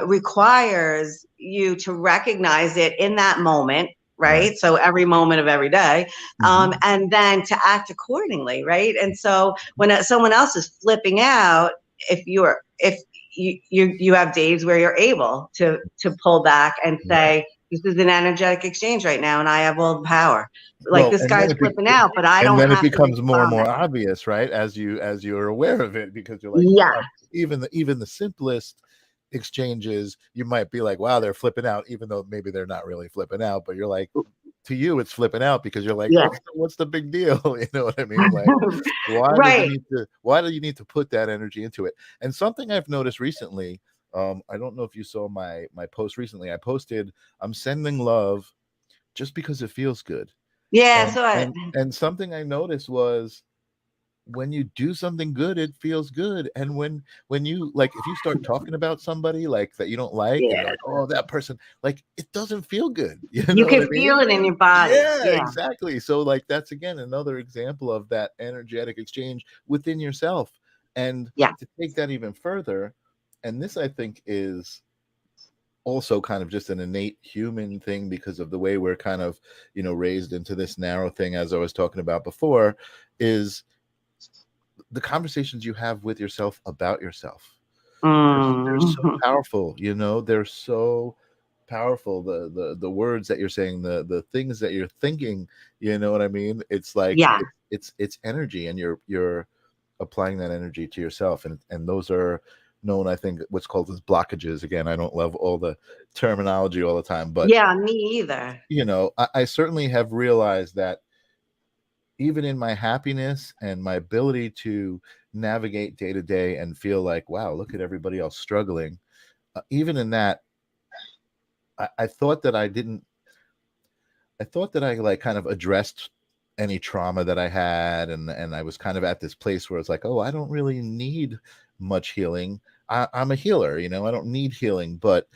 requires you to recognize it in that moment, right. right? So every moment of every day, Hmm. and then to act accordingly, right? And so when someone else is flipping out, if you have days where you're able to pull back and Right. say, this is an energetic exchange right now and I have all the power. Like Well, this guy's flipping out, but I and don't then it have to becomes more and respond. more obvious, right? As you're aware of it, because you're like, Yeah, wow, even the simplest exchanges, you might be like, wow, they're flipping out, even though maybe they're not really flipping out, but you're like, to you, it's flipping out because you're like, yeah. what's the big deal? You know what I mean? Like, Right. why do you need to put that energy into it? And something I've noticed recently, I don't know if you saw my post recently. I posted, I'm sending love just because it feels good. Yeah, And so something I noticed was when you do something good, it feels good. And when you like, if you start talking about somebody like that you don't like, and you're yeah. like, oh, that person, like it doesn't feel good. You You know what can I feel mean? it in your body. Yeah, Yeah. exactly. So like that's again another example of that energetic exchange within yourself. And Yeah. to take that even further, and this I think is also kind of just an innate human thing because of the way we're kind of raised into this narrow thing, as I was talking about before, is the conversations you have with yourself about yourself. They're so Mhm. powerful, they're so powerful. The words that you're saying, the things that you're thinking, you know what I mean? It's like Yeah. it's energy, and you're applying that energy to yourself, and those are known, I think, what's called as blockages. Again, I don't love all the terminology all the time, but Yeah, me either. I certainly have realized that even in my happiness and my ability to navigate day to day and feel like, wow, look at everybody else struggling, even in that, I thought that I thought that I like kind of addressed any trauma that I had, and I was kind of at this place where it's like, oh, I don't really need much healing. I'm a healer, I don't need healing, but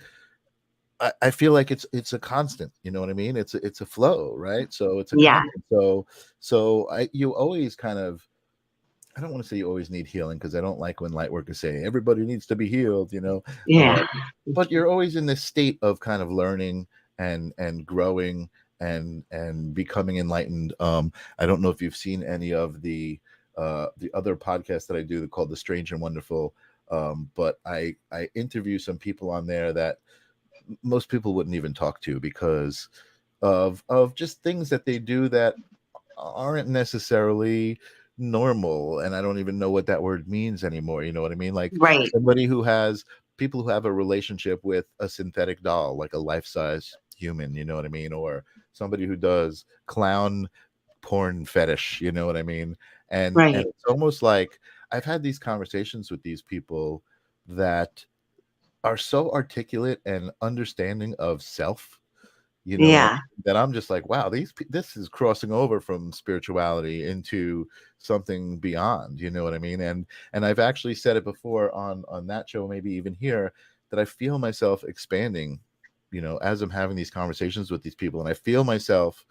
I feel like it's a constant, you know what I mean? It's a flow, right? So it's a Yeah. constant. So you always kind of, I don't want to say you always need healing, because I don't like when light workers say everybody needs to be healed, Yeah. but you're always in this state of kind of learning and growing and becoming enlightened. I don't know if you've seen any of the other podcasts that I do called The Strange and Wonderful, but I interview some people on there that most people wouldn't even talk to because of just things that they do that aren't necessarily normal, and I don't even know what that word means anymore, you know what I mean? Like Right. somebody who has people who have a relationship with a synthetic doll, like a life-size human, you know what I mean? Or somebody who does clown porn fetish, you know what I mean? And Right. it's almost like I've had these conversations with these people that are so articulate and understanding of self, Yeah. that I'm just like, wow, this is crossing over from spirituality into something beyond, you know what I mean? And I've actually said it before on that show, maybe even here, that I feel myself expanding, as I'm having these conversations with these people, and I feel myself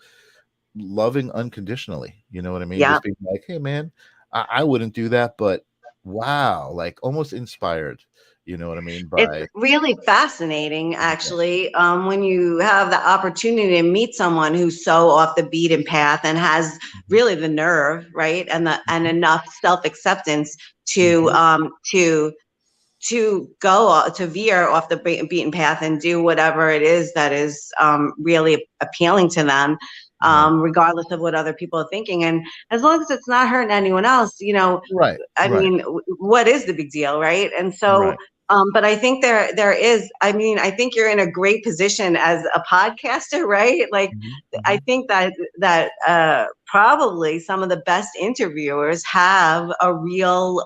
loving unconditionally, you know what I mean? Yeah. Just being like, hey man, I wouldn't do that, but wow, like almost inspired, you know what I mean? It's By really fascinating, yeah. actually, when you have the opportunity to meet someone who's so off the beaten path and has Mhm. really the nerve, right, and enough self acceptance to Mhm. to veer off the beaten path and do whatever it is that is really appealing to them, Right. regardless of what other people are thinking. And as long as it's not hurting anyone else, Right. I Right. mean, what is the big deal, right? And so, Right. but I think there is. I mean, I think you're in a great position as a podcaster, right? Like, Mhm. I Mhm. think that probably some of the best interviewers have a real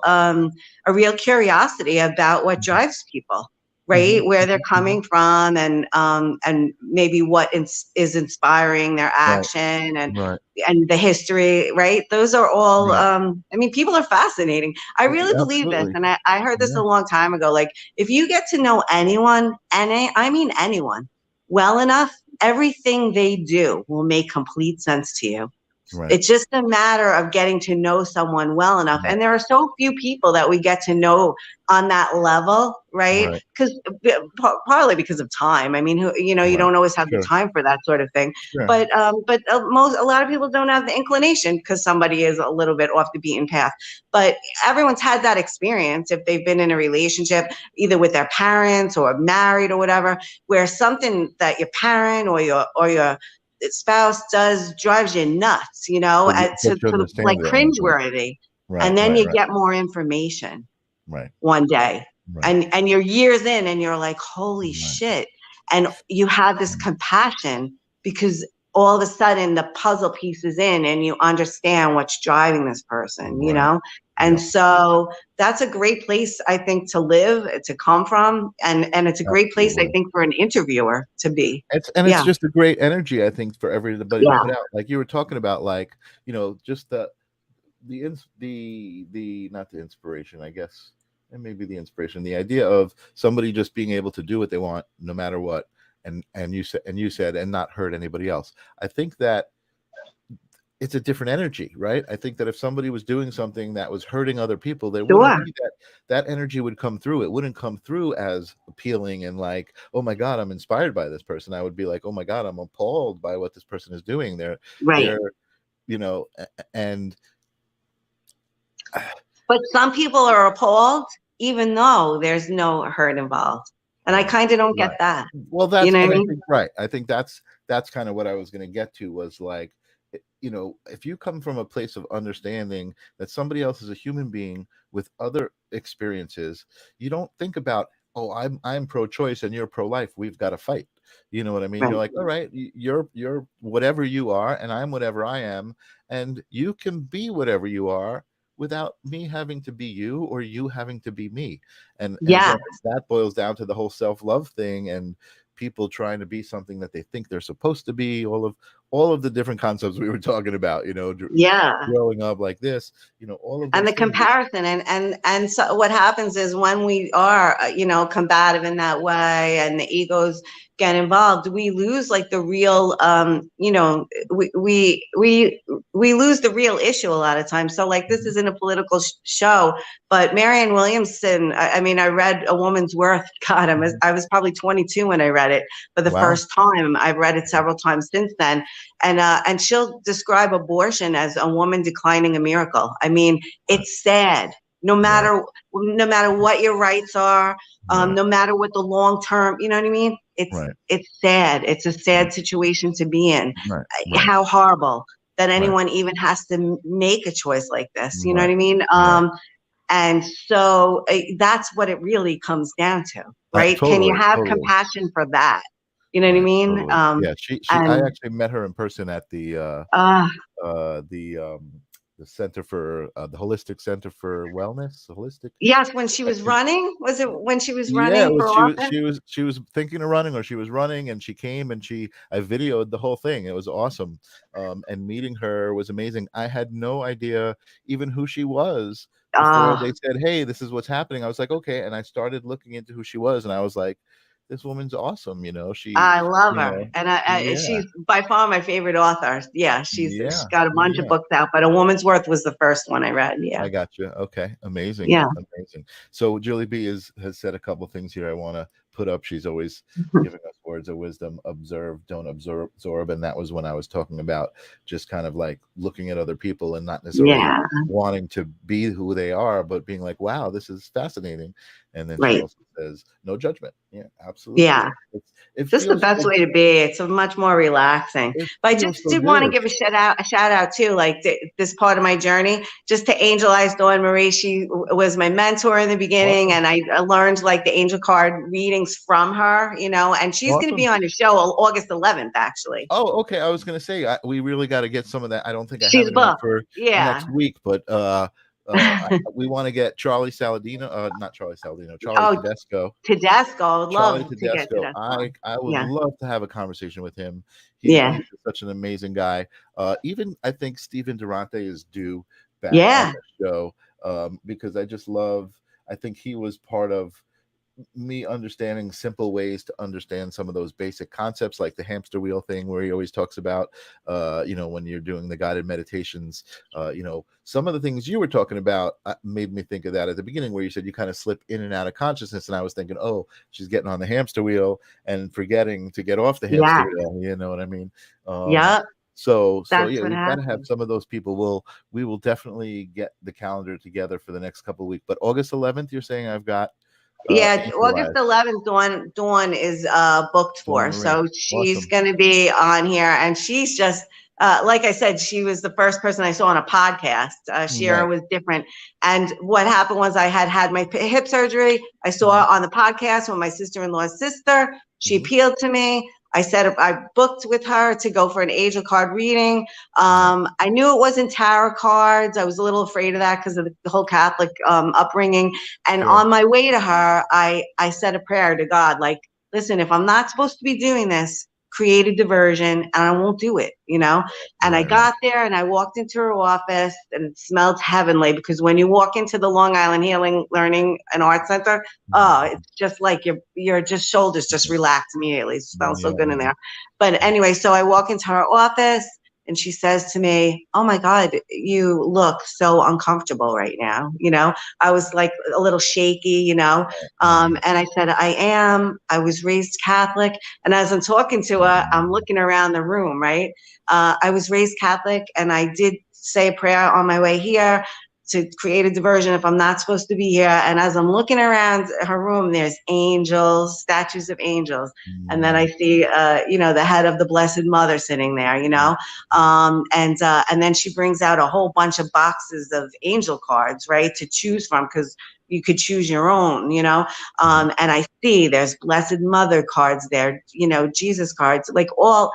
curiosity about what Mhm. drives people. right? Where they're coming from, and maybe what is inspiring their Right. action, Right. and the history, right? Those are all, Right. I mean, people are fascinating. I really believe this, Absolutely. and I heard this Yeah. a long time ago. Like, if you get to know anyone, and I mean anyone, well enough, everything they do will make complete sense to you. Right. It's just a matter of getting to know someone well enough. Right. And there are so few people that we get to know on that level, right? Right. Because partly because of time. I mean, you Right. don't always have the Sure. time for that sort of thing. Sure. But a lot of people don't have the inclination because somebody is a little bit off the beaten path. But everyone's had that experience if they've been in a relationship, either with their parents or married or whatever, where something that your parent or your spouse does drives you nuts, But to you the like understand it at one point. cringeworthy. Right. And then Right. you Right. get more information Right. one day, Right. and you're years in and you're like, holy Right. shit. And you have this Mm. compassion because all of a sudden the puzzle pieces in and you understand what's driving this person, Right. And Yep. so that's a great place, I think, to live, to come from. And it's a great place, I Absolutely. think, for an interviewer to be. It's Yeah. just a great energy, I think, for everybody to Yeah. put out. Like you were talking about, like, just the not the inspiration, I guess, and maybe the inspiration, the idea of somebody just being able to do what they want no matter what, and you said and not hurt anybody else. I think that it's a different energy, right? I think that if somebody was doing something that was hurting other people, there wouldn't Sure. be that energy would come through. It wouldn't come through as appealing and like, oh my God, I'm inspired by this person. I would be like, oh my God, I'm appalled by what this person is doing. Right. They're, and But some people are appalled, even though there's no hurt involved. And I right, kind of don't get right. that. Well, You that's know what and I I mean? think right. I think that's kind of what I was going to get to was like, if you come from a place of understanding that somebody else is a human being with other experiences, you don't think about, oh, I'm pro-choice and you're pro-life. We've got to fight. You know what I mean? Right. You're like, all right, you're whatever you are, and I'm whatever I am, and you can be whatever you are without me having to be you or you having to be me. And Yeah. again, that boils down to the whole self-love thing and people trying to be something that they think they're supposed to be, all of the different concepts we were talking about, Yeah. growing up like this, all of And those the things. comparison, and so what happens is when we are combative in that way and the egos get involved, we lose like the real we lose the real issue a lot of times. So like, this Mhm. isn't a political show, but Marianne Williamson, I mean, I read A Woman's Worth. God, Mhm. I was probably 22 when I read it for the Wow. first time. I've read it several times since then. And she'll describe abortion as a woman declining a miracle. I mean, it's sad. Right. No matter what your rights are, Right. no matter what the long term, you know what I mean? Right. It's sad. It's a Right. sad situation to be in. Right. Right. How horrible that Right. anyone even has to make a choice like this. You know what Right. I mean? Right. And so that's what it really comes down to, right? Can you Totally. have Totally. compassion for that? You know what I Right. mean? Totally. Yeah. She. I And actually met her in person at the uh, uh the um the Center for the Holistic Center for Wellness, holistic. yes, when she I was think. running, was it when she was Yeah, running it for was office? she was thinking of running or she was running and she came and I videoed the whole thing. It was awesome. And meeting her was amazing. I had no idea even who she was before Ah, they said, "Hey, this is what's happening." I was like, "Okay." And I started looking into who she was and I was like, "This woman's awesome, she, I love you her, know, and yeah. she's by far my favorite author. Yeah, she's Yeah. got a bunch of Yeah. books out, but A Woman's Worth was the first one I read. Yeah, I got you. Okay, amazing, yeah, amazing. So Julie B has said a couple things here I want to put up. She's always giving us words of wisdom. Observe, don't absorb, and that was when I was talking about just kind of like looking at other people and not necessarily yeah, wanting to be who they are, but being like, "Wow, this is fascinating." And then she right, also says, "No judgment." Yeah, absolutely. yeah. It Just the feels best it, way to be. It's a much more relaxing. it But I feels just so did want to good. give a shout out too, like this part of my journey, just to Angel Eyes Dawn Marie. She was my mentor in the beginning, Awesome, and I learned like the angel card readings from her. And she's going to be awesome. on the show August 11th, actually. Oh, okay. I was gonna say we really got to get some of that. I don't think I have She's anyone booked. for Yeah. next week, but We want to get Charlie Saladino, not Charlie Saladino, Charlie Oh, Tedesco. Tedesco. I would Charlie love to get Tedesco. Tedesco. I would Yeah. love to have a conversation with him. He's Yeah. such an amazing guy. Even I think Stephen Durante is due back on Yeah. the show, because I just love. I think he was part of me understanding simple ways to understand some of those basic concepts, like the hamster wheel thing, where he always talks about, when you're doing the guided meditations, some of the things you were talking about made me think of that at the beginning, where you said you kind of slip in and out of consciousness, and I was thinking, oh, she's getting on the hamster wheel and forgetting to get off the hamster Yeah. wheel. You know what I mean? Yep. So That's yeah, what we've got to have happens. some of those people. We will definitely get the calendar together for the next couple of weeks. But August 11th, you're saying I've got Yeah, Angel August Eyes. 11th, Dawn is booked Dawn for. Marie. So she's Awesome. going to be on here, and she's just like I said, she was the first person I saw on a podcast. Shira Right. was different, and what happened was I had my hip surgery. I saw Mhm. her on the podcast with my sister-in-law's sister. She Mhm. appealed to me. I said I booked with her to go for an angel card reading. Right. I knew it wasn't tarot cards. I was a little afraid of that because of the whole Catholic upbringing. And Sure. on my way to her, I said a prayer to God, like, listen, if I'm not supposed to be doing this, create a diversion and I won't do it, you know? And I Right. Right. got there and I walked into her office and it smelled heavenly, because when you walk into the Long Island Healing Learning and Art Center, oh, Mhm. it's just like your just shoulders just relax immediately. It smells so Yeah. good in Yeah. there. But anyway, so I walk into her office and she says to me, "Oh my God, you look so uncomfortable right now." You know, I was like a little shaky, you know. Mhm. And I said, I was raised Catholic. And as I'm talking to her, I'm looking around the room, right? I was raised Catholic and I did say a prayer on my way here to create a diversion if I'm not supposed to be here. And as I'm looking around her room, there's angels, statues of angels. And then I Mhm. see, the head of the Blessed Mother sitting there, you know, and then she brings out a whole bunch of boxes of angel cards, right, to choose from, because you could choose your own, you know. Mhm. And I see there's Blessed Mother cards there, you know, Jesus cards, like all,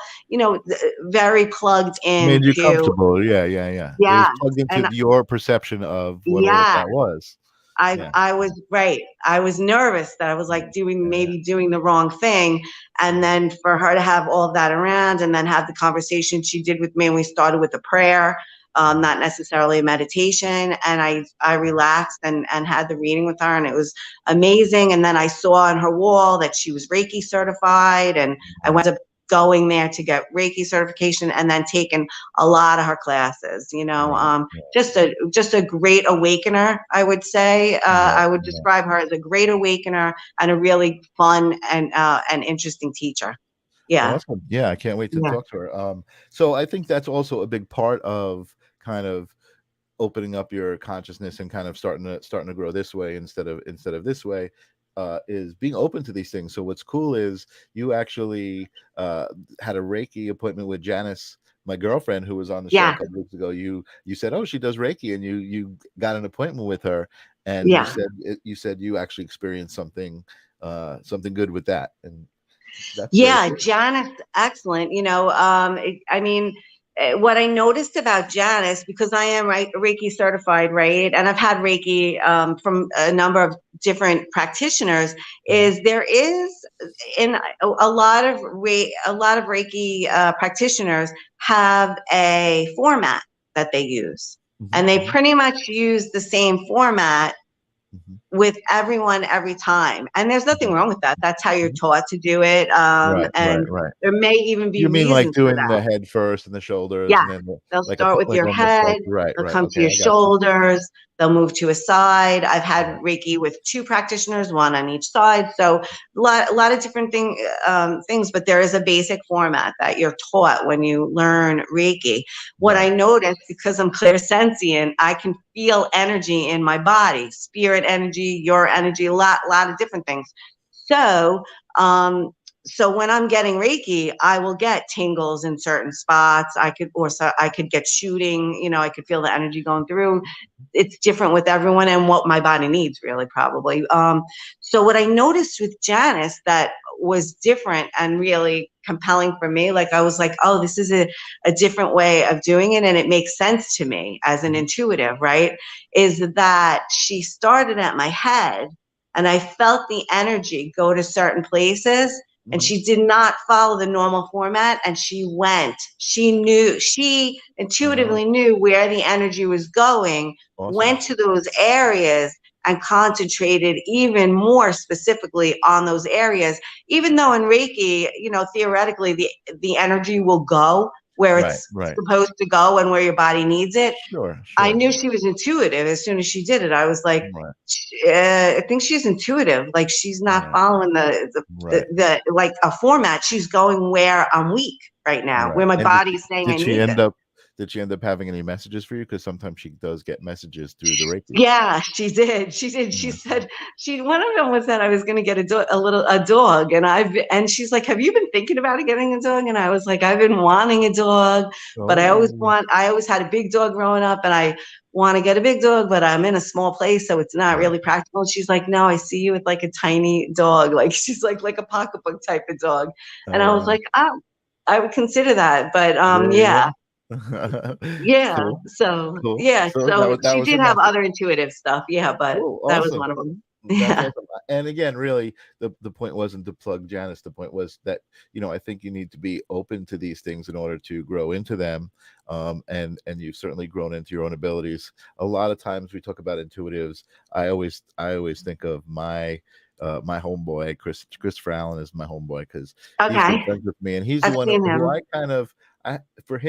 very plugged Made you into, comfortable. Yeah. Yeah. Yeah. It was yeah, plugged into and your perception of whatever yeah, that was. Yeah. I was right. I was nervous that I was like Yeah. doing the wrong thing. And Mhm. then for her to have all of that around and then have the conversation she did with me, and we started with a prayer, Mhm. not necessarily a meditation. And I relaxed and had the reading with her, and it was amazing. And then I saw on her wall that she was Reiki certified, and I Mhm. went up going there to get Reiki certification and then taken a lot of her classes, you know. Right. Just a great awakener, I would say. Right. I would Right. describe her as a great awakener and a really fun and interesting teacher. Yeah, Awesome. Yeah, I can't wait to yeah, talk to her. So I think that's also a big part of kind of opening up your consciousness and kind of starting to grow this way instead of this way, is being open to these things. So what's cool is you actually had a Reiki appointment with Janice, my girlfriend, who was on the show a yeah, couple weeks ago. You said, oh, she does Reiki, and you got an appointment with her, and yeah. you said you actually experienced something good with that, and that's very Yeah, cool. Janice, excellent. I mean, what I noticed about Janice, because I am Reiki certified, right, and I've had Reiki from a number of different practitioners, Mhm. is there is in a lot of Reiki practitioners have a format that they use, Mhm. and they Mhm. pretty much use the same format Mhm. with everyone every time. And there's nothing Mhm. wrong with that. That's how you're Mhm. taught to do it. Right, right, And right. there may even be You mean like reasons for doing the that. head first and the shoulders, Yeah. and then They'll like a start with like your almost head, like right, they'll right. come to Okay, your I got you. shoulders, they'll move to a side. I've had Right. Reiki with two practitioners, one on each side. So a lot of different things, but there is a basic format that you're taught when you learn Reiki. What I Right. noticed, because I'm clairsentient, I can feel energy in my body, spirit energy, your energy, a lot of different things. So, um, So when I'm getting Reiki, I will get tingles in certain spots. I could get shooting, I could feel the energy going through. It's different with everyone and what my body needs, really, probably. So what I noticed with Janice that was different and really compelling for me, like I was like, oh, this is a different way of doing it. And it makes sense to me as an intuitive, right? Is that she started at my head and I felt the energy go to certain places, and she did not follow the normal format, and she intuitively knew where the energy was going, Awesome. went to those areas and concentrated even more specifically on those areas, even though in Reiki, theoretically the energy will go where it's supposed to go and where your body needs it. Sure. I knew she was intuitive as soon as she did it. I was like, I think she's intuitive. Like she's not following the like a format. She's going where I'm weak right now, where my body's saying I need it. Did she end up having any messages for you? Because sometimes she does get messages through the Reiki. Yeah, she did. She did. She said one of them was that I was going to get a dog, and she's like, "Have you been thinking about getting a dog?" And I was like, "I've been wanting a dog, but I always had a big dog growing up, and I want to get a big dog, but I'm in a small place, so it's not really practical." She's like, "No, I see you with like a tiny dog, like she's like a pocketbook type of dog," and I was like, "Oh, I would consider that, but yeah." Yeah. Cool. So Cool. yeah. So that she was did her have message. other intuitive stuff. Yeah, but Cool. that was Awesome. one of them. That's Yeah. awesome. And again, really, the point wasn't to plug Janice. The point was that I think you need to be open to these things in order to grow into them. And you've certainly grown into your own abilities. A lot of times we talk about intuitives. I always think of my homeboy Chris Fallon is my homeboy because he's good friends with me, and he's the one who I kind of for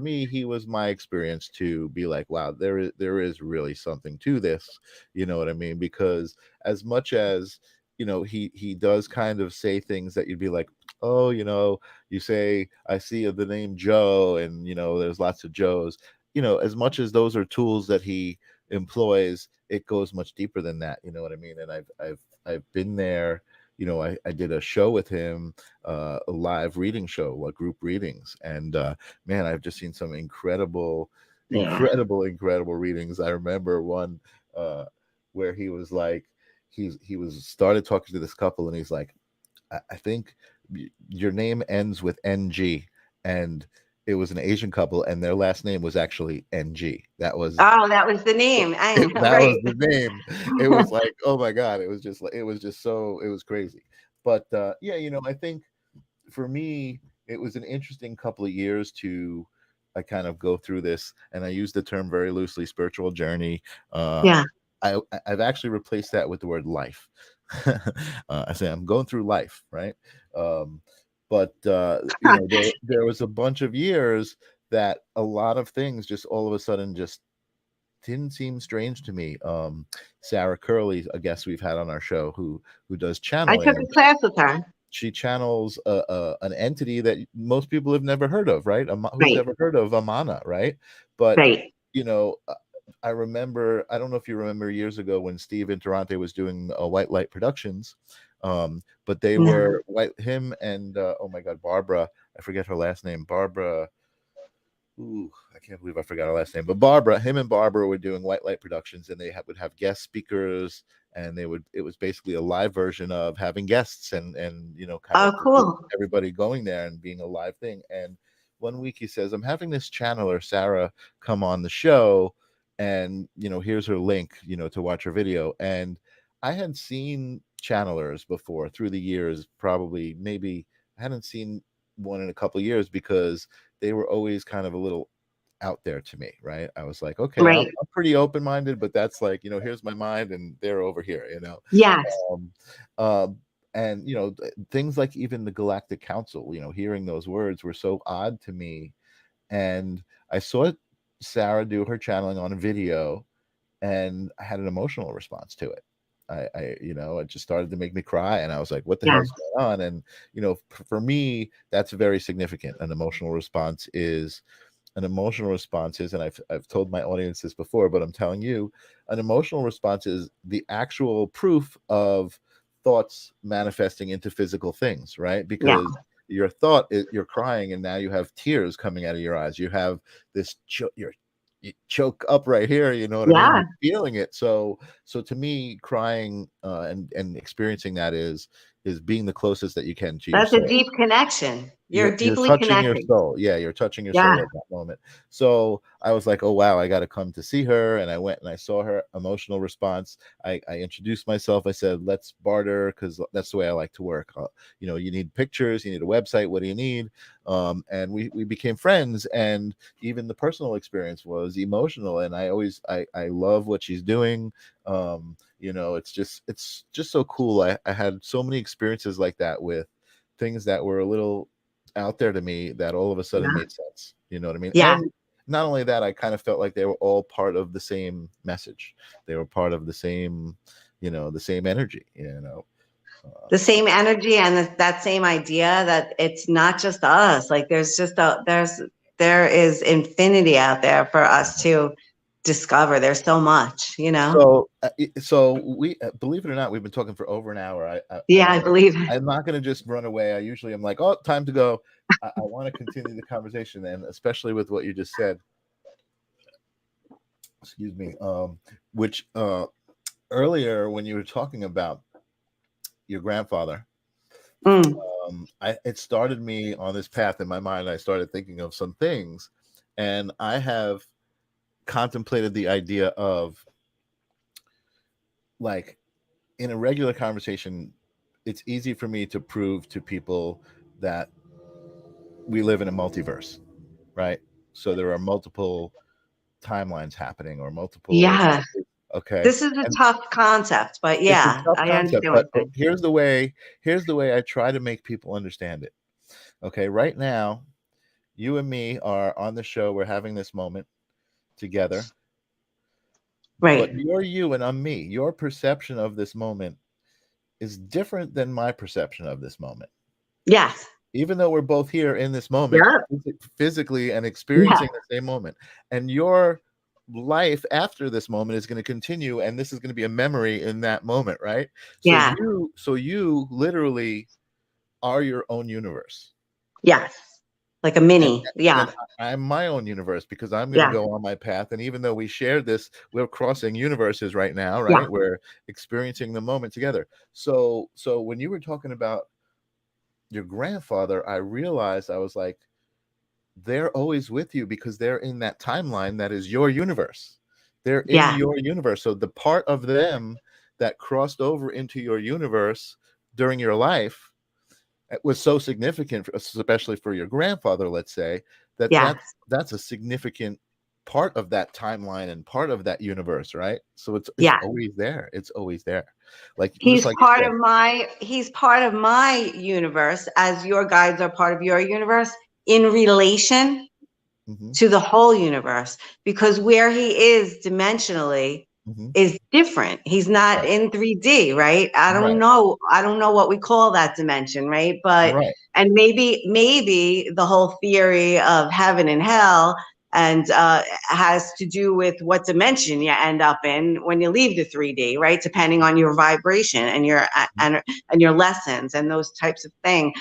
me, he was my experience to be like, wow, there is really something to this. You know what I mean? Because as much as he does kind of say things that you'd be like, oh, you say, I see the name Joe, and there's lots of Joes. As much as those are tools that he employs, it goes much deeper than that. You know what I mean? And I've been there. I did a show with him, a live reading show, like group readings, and man, I've just seen some incredible readings. I remember one where he was like, he was started talking to this couple, and he's like, I think your name ends with NG, and it was an Asian couple, and their last name was actually NG. That was the name. that was the name. It was like, oh my god, it was just crazy. But yeah, I think for me, it was an interesting couple of years to I kind of go through this, and I use the term very loosely, spiritual journey. Yeah. I've actually replaced that with the word life. I say I'm going through life, right? But there was a bunch of years that a lot of things just all of a sudden just didn't seem strange to me. Sarah Curley, a guest we've had on our show, who does channeling. I took a class with her. She channels an entity that most people have never heard of, right? Who's ever heard of Amana, right? But I remember, I don't know if you remember years ago when Steve Interante was doing White Light Productions, but they were him and oh my God, Barbara, I forget her last name, Barbara. Ooh, I can't believe I forgot her last name. But him and Barbara were doing White Light Productions, and they would have guest speakers, and it was basically a live version of having guests and kind of cool. Everybody going there and being a live thing. And one week he says, I'm having this channeler, Sarah, come on the show, and here's her link, to watch her video. And I had seen channelers before through the years, probably maybe I hadn't seen one in a couple of years because they were always kind of a little out there to me, right? I was like, okay, I'm pretty open-minded, but that's like, here's my mind and they're over here, Yes. And things like even the Galactic Council, hearing those words were so odd to me. And I saw Sarah do her channeling on a video, and I had an emotional response to it. It just started to make me cry, and I was like, what the hell's going on? And for me, that's very significant. An emotional response is, and I've told my audience this before, but I'm telling you, an emotional response is the actual proof of thoughts manifesting into physical things, right? Yeah. Because your thought is you're crying and now you have tears coming out of your eyes. You have this you choke up right here, you know what I mean? Yeah. You're feeling it. So to me, crying and experiencing that is being the closest that you can to your That's a soul. deep connection. You're You're deeply touching your connected. soul. Yeah, you're touching your Yeah. soul at that moment. So I was like, oh wow, I got to come to see her, and I went and I saw her emotional response. I introduced myself. I said, let's barter, because that's the way I like to work. You need pictures, you need a website. What do you need? And we became friends, and even the personal experience was emotional. And I love what she's doing. It's just so cool. I had so many experiences like that with things that were a little out there to me that all of a sudden Yeah. made sense. You know what I mean? Yeah. And not only that, I kind of felt like they were all part of the same message. They were part of the same, the same energy. The same energy and that same idea that it's not just us. Like there is infinity out there for us to discover. There's so much, you know? So we believe it or not, we've been talking for over an hour. I Yeah, I want to. believe it. I'm not going to just run away. I usually am like, oh, time to go. I want to continue the conversation, and especially with what you just said. Excuse me. Which earlier when you were talking about your grandfather, Mm. it started me on this path in my mind. I started thinking of some things, and I have contemplated the idea of, like, in a regular conversation, it's easy for me to prove to people that we live in a multiverse, right? So there are multiple timelines happening, or multiple. Yeah. Okay. This is a And tough concept, but it's a yeah, tough I concept, understand what but you're saying. here's the way I try to make people understand it. Okay, right now, you and me are on the show. We're having this moment together, but Right. you're you and I'm me. Your perception of this moment is different than my perception of this moment. Yes. Even though we're both here in this moment, Yeah. physically and Yeah. experiencing the same moment, and your life after this moment is going to continue, and this is going to be a memory in that moment, right? so Yeah. you so you literally are your own universe, Yes. Like a and mini. Yeah. I'm my own universe, because I'm going to Yeah. go on my path. And even though we share this, we're crossing universes right now, Yeah. right? We're experiencing the moment together. So when you were talking about your grandfather, I realized, I was like, they're always with you because they're in that timeline that is your universe. They're in Yeah. your universe. So the part of them that crossed over into your universe during your life, it was so significant, especially for your grandfather, let's say, that Yeah. that's a significant part of that timeline and part of that universe, right? So it's Yeah. always there. It's always there. Like, just He's like you part said. of my universe, as your guides are part of your universe, in relation Hmm. to the whole universe, because where he is dimensionally Hmm. is different. He's not Right. in 3D, right? I don't Right. know. I don't know what we call that dimension, right? But Right. and maybe the whole theory of heaven and hell and has to do with what dimension you end up in when you leave the 3D, right? Depending on your vibration and your lessons and those types of things.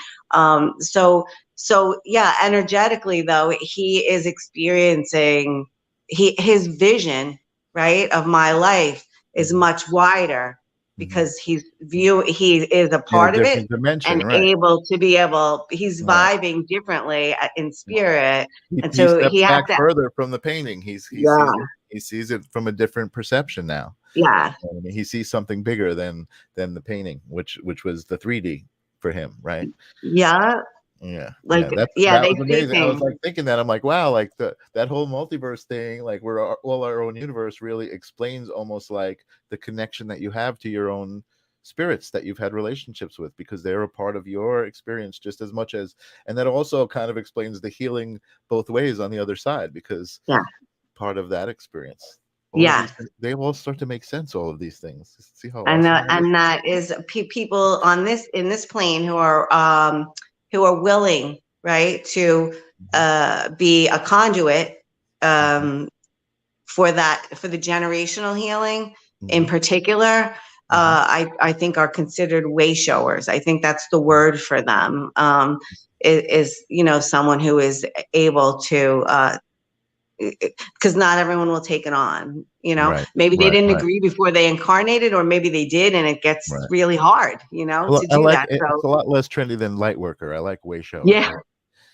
So yeah, energetically though, he is experiencing his vision, right, of my life is Hmm. much wider Hmm. because he is a In a part of it different dimension, and right? he's Right. vibing differently in spirit. And He so steps he has back to, further from the painting. yeah, He sees it from a different perception now. yeah, I mean, he sees something bigger than the painting, which was the 3D for him, right? yeah, Yeah, like, yeah. yeah, That they was see amazing. I was things. like thinking that. I'm like, wow, like that whole multiverse thing, like we're all our own universe, really explains almost like the connection that you have to your own spirits that you've had relationships with, because they're a part of your experience just as much as, and that also kind of explains the healing both ways on the other side, because Yeah, part of that experience, all of these yes. things, they all start to make sense. All of these things. See how And awesome that is? that is people on this in this plane who are willing, right, to Mhm. be a conduit Mhm. um, for the generational healing in Mhm. particular. I think are considered way showers. I think that's the word for them. Is someone who is able to, because not everyone will take it on. Right, Maybe they right, didn't right, agree before they incarnated, or maybe they did, and it gets right. really hard, Well, to I do like that. it. It's So a lot less trendy than light worker. I like way shower. yeah,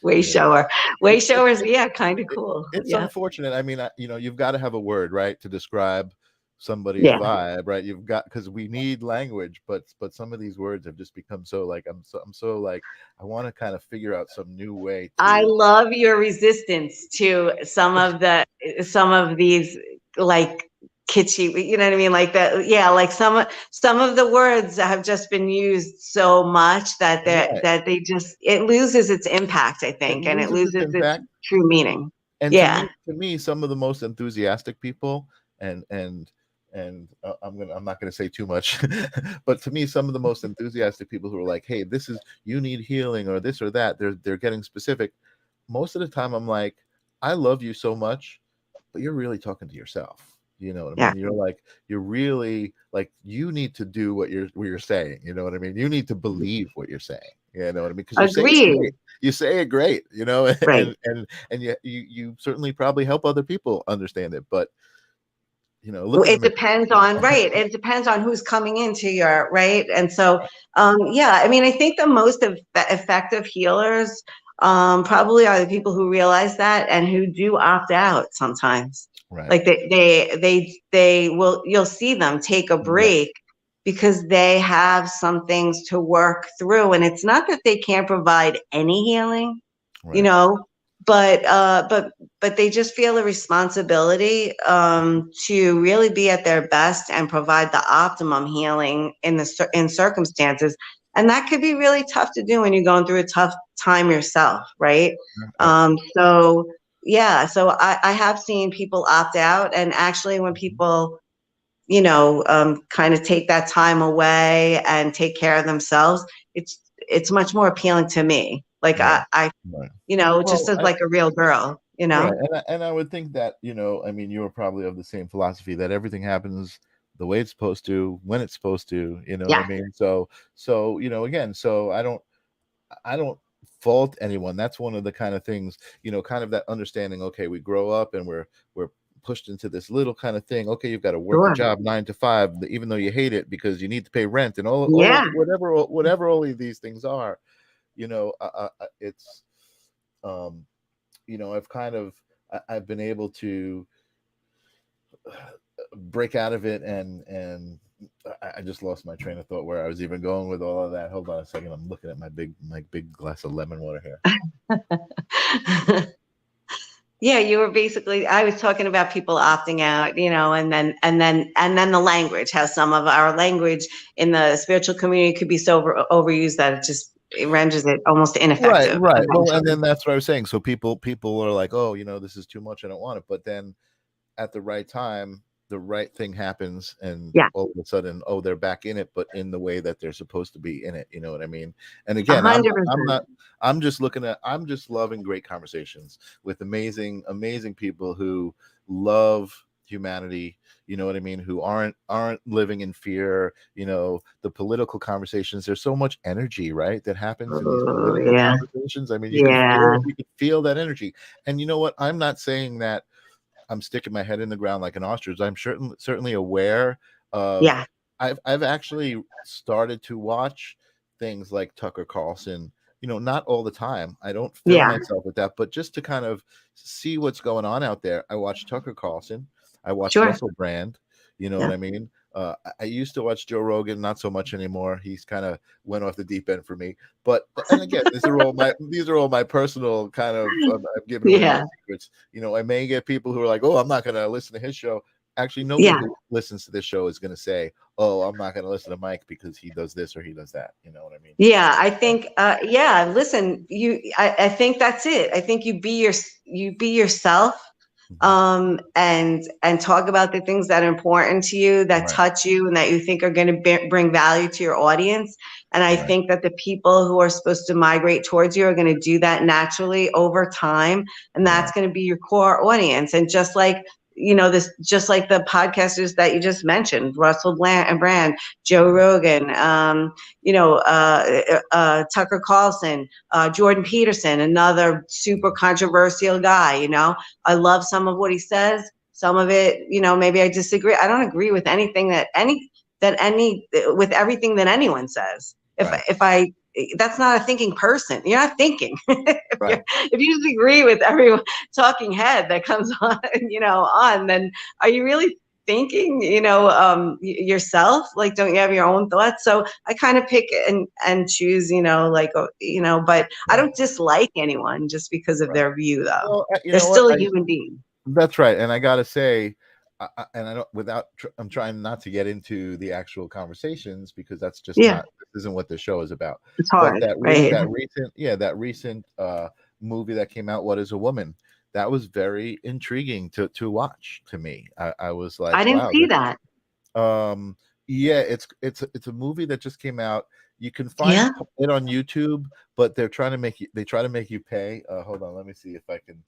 way Yeah. shower, way It's showers. Yeah, kind of it, cool. it's Yeah, unfortunate. I mean, you've got to have a word, right, to describe somebody's yeah. vibe, right? You've got, because we need language, but some of these words have just become so like I'm so like I want to kind of figure out some new way I to. love your resistance to some of these, like, kitschy, you know what I mean? Like that, yeah, like some of the words have just been used so much that Right. they just, it loses its impact, I It think, and it loses its loses its impact. true meaning. And to Yeah, me, some of the most enthusiastic people, and I'm not gonna say too much, but to me, some of the most enthusiastic people who are like, "Hey, this is, you need healing or this or that." They're getting specific. Most of the time, I'm like, "I love you so much, but you're really talking to yourself." You know what I yeah, mean? You're really like, you need to do what you're saying. You know what I mean? You need to believe what you're saying. You know what I mean? Because you say it agreed. great. You say it great. Right. And you certainly probably help other people understand it. But look at the It depends on, right. It depends on who's coming into your, right. And so, yeah, I mean, I think the most effective healers, probably are the people who realize that and who do opt out sometimes. right, Like they will, you'll see them take a right, break because they have some things to work through. And it's not that they can't provide any healing, you right, know, but they just feel a responsibility, to really be at their best and provide the optimum healing in circumstances, and that could be really tough to do when you're going through a tough time yourself, right? absolutely. So yeah, so I have seen people opt out, and actually when people kind of take that time away and take care of themselves, it's much more appealing to me. Like Right, I right. just Well, as like a real girl, right, and I would think that, I mean, you are probably of the same philosophy that everything happens the way it's supposed to, when it's supposed to. You know what I Yeah, mean? So again, so I don't fault anyone. That's one of the kind of things, kind of that understanding. Okay, we grow up and we're pushed into this little kind of thing. Okay, you've got to work a sure. job 9 to 5, even though you hate it because you need to pay rent and all Yeah, whatever all of these things are. It's um, I've kind of I've been able to break out of it, and I just lost my train of thought where I was even going with all of that. Hold on a second. I'm looking at my big glass of lemon water here. yeah. You were basically. I was talking about people opting out, and then the language. How some of our language in the spiritual community could be so overused that it renders it almost Right, ineffective right. Well, and eventually. then that's what I was saying. So people are like, oh, this is too much. I don't want it. But then at the right time, the right thing happens, and Yeah, all of a sudden, oh, they're back in it, but in the way that they're supposed to be in it. You know what I mean? And a again, hundred I'm percent. not. I'm just loving great conversations with amazing people who love humanity. You know what I mean? Who aren't living in fear. The political conversations. There's so much energy, right, that happens in these Oh political yeah, conversations. I mean, yeah, you can feel that energy. And you know what? I'm not saying that I'm sticking my head in the ground like an ostrich. I'm certainly aware of. yeah, I've actually started to watch things like Tucker Carlson. Not all the time. I don't fill yeah. myself with that, but just to kind of see what's going on out there. I watch Tucker Carlson. I watch Sure. Russell Brand. You know what Yeah. I mean? I used to watch Joe Rogan, not so much anymore. He's kind of went off the deep end for me. But and again, these are all my personal kind of. I'm giving away my Yeah. secrets. I may get people who are like, "Oh, I'm not going to listen to his show." Actually, nobody Yeah. who listens to this show is going to say, "Oh, I'm not going to listen to Mike because he does this or he does that." You know what I mean? Yeah, I think, yeah, listen, I think that's it. I think you be yourself, Mhm. and talk about the things that are important to you, that Right, touch you, and that you think are going to bring value to your audience. And I right, think that the people who are supposed to migrate towards you are going to do that naturally over time, and that's right, going to be your core audience. And just like this, just like the podcasters that you just mentioned, Russell Brand, Joe Rogan, Tucker Carlson, Jordan Peterson, another super controversial guy. I love some of what he says. Some of it, maybe I disagree. I don't agree with anything with everything that anyone says. If that's not a thinking person. You're not thinking. If you disagree with every talking head that comes on, then are you really thinking, yourself? Like, don't you have your own thoughts? So I kind of pick and choose, but I don't dislike anyone just because of their view, though. Well, they're still a human being. That's right. And I got to say, and I don't, I'm trying not to get into the actual conversations because that's just this isn't what the show is about. It's hard, but right? that recent movie that came out, What is a Woman? That was very intriguing to watch to me. I was like, I didn't see that. Yeah, it's a movie that just came out. You can find it on YouTube, but they try to make you pay. Hold on, let me see if I can.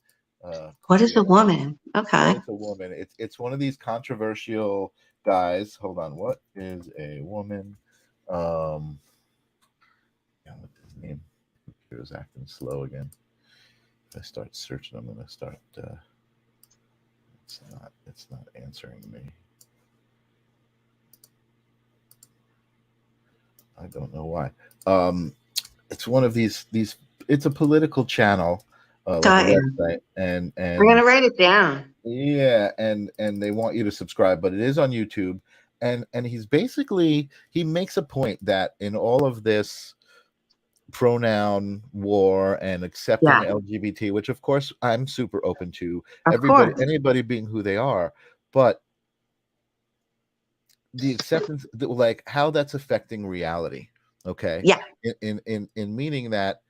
What is a woman? Okay. What is a woman? It's one of these controversial guys. Hold on. What is a woman? What's his name? Computer's acting slow again. If I start searching, I'm gonna start. It's not answering me. I don't know why. It's one of these. It's a political channel. Like a website, and we're gonna write it down. Yeah, and they want you to subscribe, but it is on YouTube, and he makes a point that in all of this pronoun war and accepting LGBT, which of course I'm super open to, anybody being who they are, but the acceptance, like how that's affecting reality. Okay. Yeah. In meaning that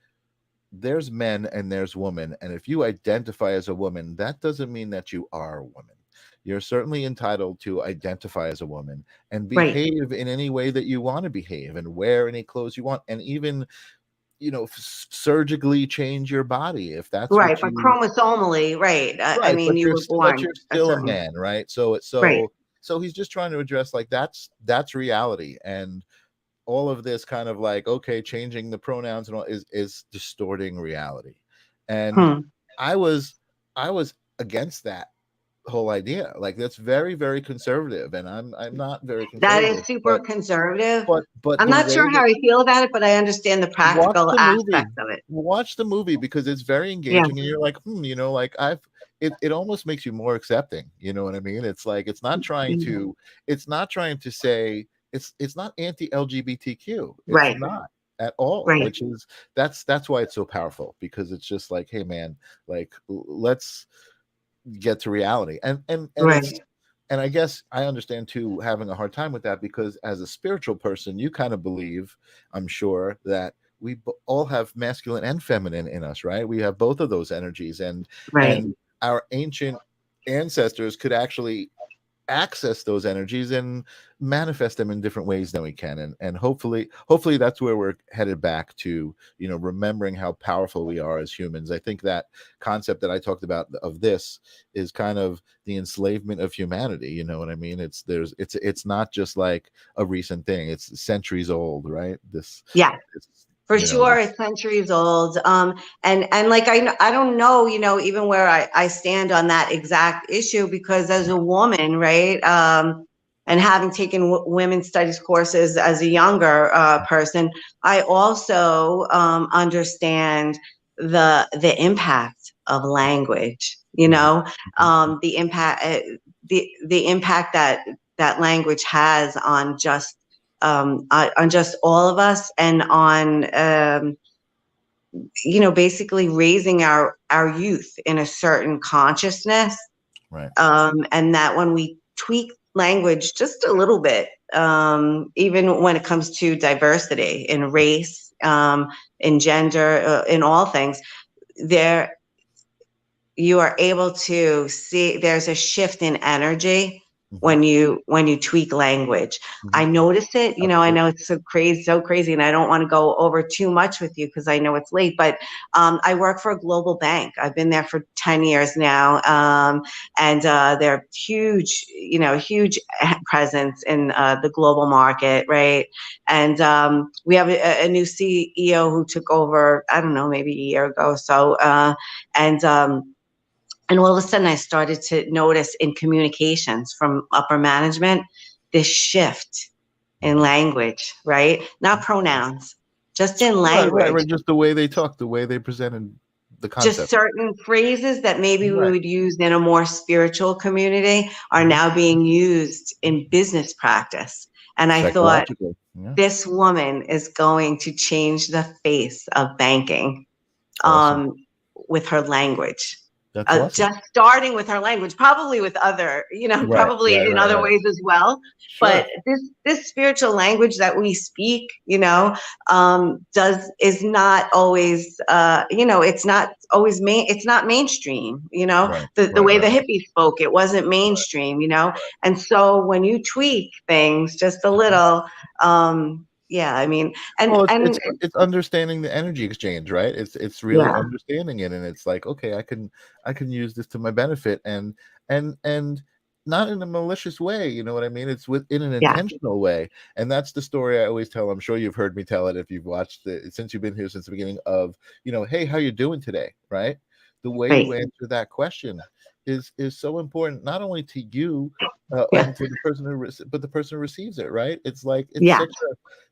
there's men and there's women, and if you identify as a woman, that doesn't mean that you are a woman. You're certainly entitled to identify as a woman and behave in any way that you want to behave and wear any clothes you want, and even surgically change your body if that's right. But chromosomally, I mean, you were born, but you're still a man, right? So he's just trying to address like that's reality, and all of this kind of like, okay, changing the pronouns and all is distorting reality. And I was against that whole idea. Like, that's very, very conservative, and I'm not very conservative. That is super conservative. But I'm not sure how I feel about it, but I understand the practical aspect of it. Watch the movie because it's very engaging, and you're like, like it almost makes you more accepting. You know what I mean? It's like it's not trying to say it's not anti-LGBTQ. It's not at all, which is that's why it's so powerful, because it's just like, hey man, like let's get to reality. And I guess I understand too, having a hard time with that, because as a spiritual person, you kind of believe, I'm sure, that we all have masculine and feminine in us, right? We have both of those energies, and our ancient ancestors could actually access those energies and manifest them in different ways than we can, and hopefully that's where we're headed back to, remembering how powerful we are as humans. I think that concept that I talked about of this is kind of the enslavement of humanity. You know what I mean? It's not just like a recent thing, it's centuries old, right? For sure, it's centuries old. And like, I don't know, even where I stand on that exact issue, because as a woman, right, and having taken women's studies courses as a younger person, I also understand the impact of language. The impact that language has on just all of us, and on basically raising our youth in a certain consciousness, right? And that when we tweak language just a little bit, even when it comes to diversity in race, in gender, in all things, you are able to see there's a shift in energy Mm-hmm. when you tweak language. Mm-hmm. I notice it, I Absolutely. know it's so crazy, and I don't want to go over too much with you because I know it's late, but I work for a global bank. I've been there for 10 years now. And they're huge, huge presence in the global market, right? And we have a new CEO who took over, I don't know, maybe a year ago. So, and and all of a sudden, I started to notice in communications from upper management this shift in Mm-hmm. language, right? Not pronouns, just in Right, right, language. right. Just the way they talk, the way they presented the Just concept. certain phrases that maybe we Right. would use in a more spiritual community are Mm-hmm. now being used in business practice. And I thought, Psychological. Yeah. this woman is going to change the face of banking, Awesome. um, with her language. That's awesome. Just starting with her language, probably with other, Right, probably right, in right, other right. ways as well. Sure. But this spiritual language that we speak, does is not always, it's not always it's not mainstream. Right, The right, way right, the hippies spoke, it wasn't right, mainstream. right. And so when you tweak things just a Mhm. little, yeah, I mean, Well, and it's understanding the energy exchange, right? It's really yeah, understanding it, and it's like, okay, I can use this to my benefit, and not in a malicious way, you know what I mean? It's in an yeah, intentional way, and that's the story I always tell. I'm sure you've heard me tell it if you've watched it since you've been here since the beginning of, hey, how you doing today, right? The way you great, answer that question is so important, not only to you, yeah, and to the person but the person who receives it, right? It's like it's yeah. such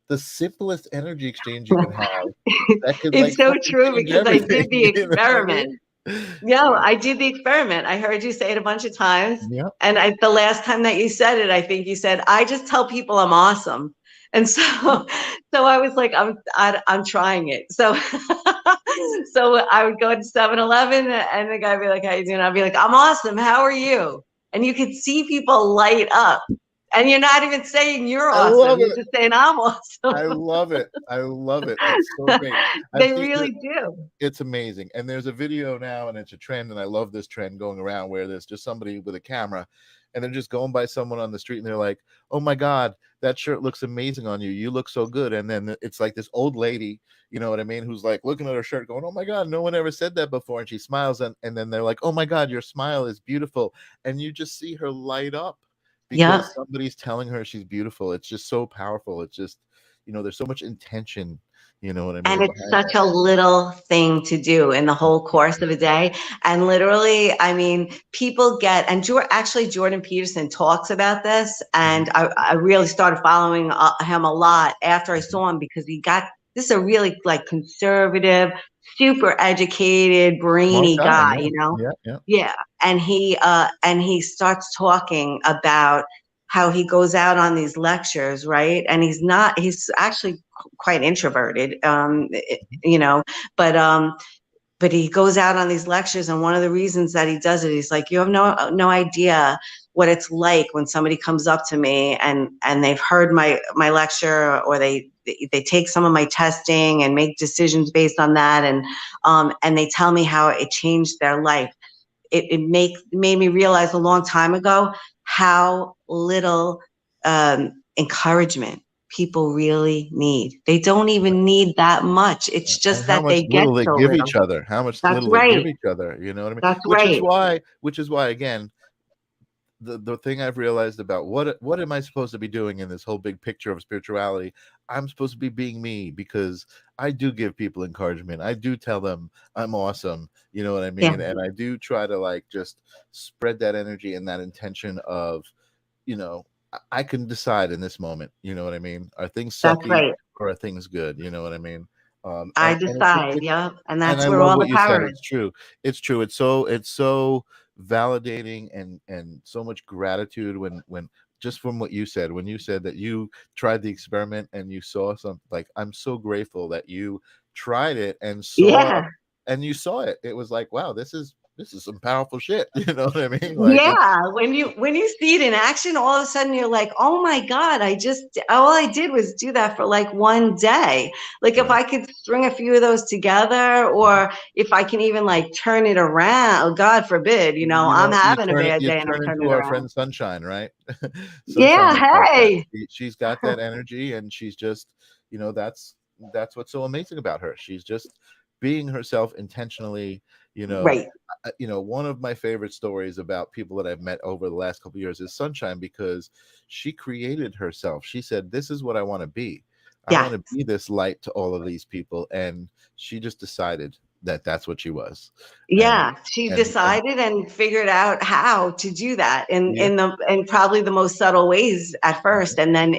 the simplest energy exchange you can have that could It's like so fucking true change because I everything. did the You know what I experiment. mean? Yeah, Yeah. I did the experiment. I heard you say it a bunch of times. Yep. And the last time that you said it, I think you said, I just tell people I'm awesome. And so, so I was like, I'm trying it. So, so I would go to 7-Eleven and the guy would be like, how you doing? I'd be like, I'm awesome. How are you? And you could see people light up. And you're not even saying you're I awesome. love You're it. just saying I'm awesome. I love it. I love it. It's so great. I've They seen really do. it's amazing. And there's a video now, and it's a trend, and I love this trend going around where there's just somebody with a camera, and they're just going by someone on the street, and they're like, "Oh my God, that shirt looks amazing on you. You look so good." And then it's like this old lady, you know what I mean, who's like looking at her shirt, going, "Oh my God, no one ever said that before." And she smiles, and then they're like, "Oh my God, your smile is beautiful," and you just see her light up Yep. because somebody's telling her she's beautiful. It's just so powerful. It's just, there's so much intention. You know what I And mean it's behind such a little thing to do in the whole course of a day. And literally, I mean, people get, and actually Jordan Peterson talks about this. that. And I really started following him a lot after I Mhm. saw him because this is a really like conservative, super educated, Smart brainy guy, guy, yeah. Yeah, yeah. Yeah. And he starts talking about how he goes out on these lectures, right? And he's actually quite introverted, Mhm. you know, but but he goes out on these lectures, and one of the reasons that he does it, he's like, you have no idea what it's like when somebody comes up to me and they've heard my lecture, or they take some of my testing and make decisions based on that, and they tell me how it changed their life. It made me realize a long time ago how little encouragement people really need. They don't even need that much. It's And just how that much they get little they so give little. each other, how much That's little they right. give each other, you know what I mean? That's Which is right. why, again, the thing I've realized about what am I supposed to be doing in this whole big picture of spirituality? I'm supposed to be being me, because I do give people encouragement. I do tell them I'm awesome, you know what I Yeah, mean? And I do try to like just spread that energy and that intention of, you know, I can decide in this moment, you know what I mean? Are things that's sucky right. or are things good? You know what I mean? I And decide. Yeah, and and that's I where love all what the you said. power is. It's true. It's true. It's so validating, and so much gratitude when just from what you said, when you said that you tried the experiment and you saw something, like, I'm so grateful that you tried it and saw Yeah, and you saw it. It was like, wow, this is this is some powerful shit. You know what I mean? Like it's Yeah, when you see it in action, all of a sudden you're like, "Oh my God, all I did was do that for like one day." Like if right. I could string a few of those together, or if I can even like turn it around, God forbid, You I'm know, having a bad you day and I'm turn turning into it our around. friend Sunshine, right? Sunshine Yeah, is like that. hey. She's got that energy, and she's just, that's what's so amazing about her. She's just being herself intentionally. You know, Right. one of my favorite stories about people that I've met over the last couple of years is Sunshine, because she created herself. She said, "This is what I want to be. I Yeah. want to be this light to all of these people," and she just decided that that's what she was. And Yeah, she and decided and figured out how to do that yeah. in probably the most subtle ways at first, and then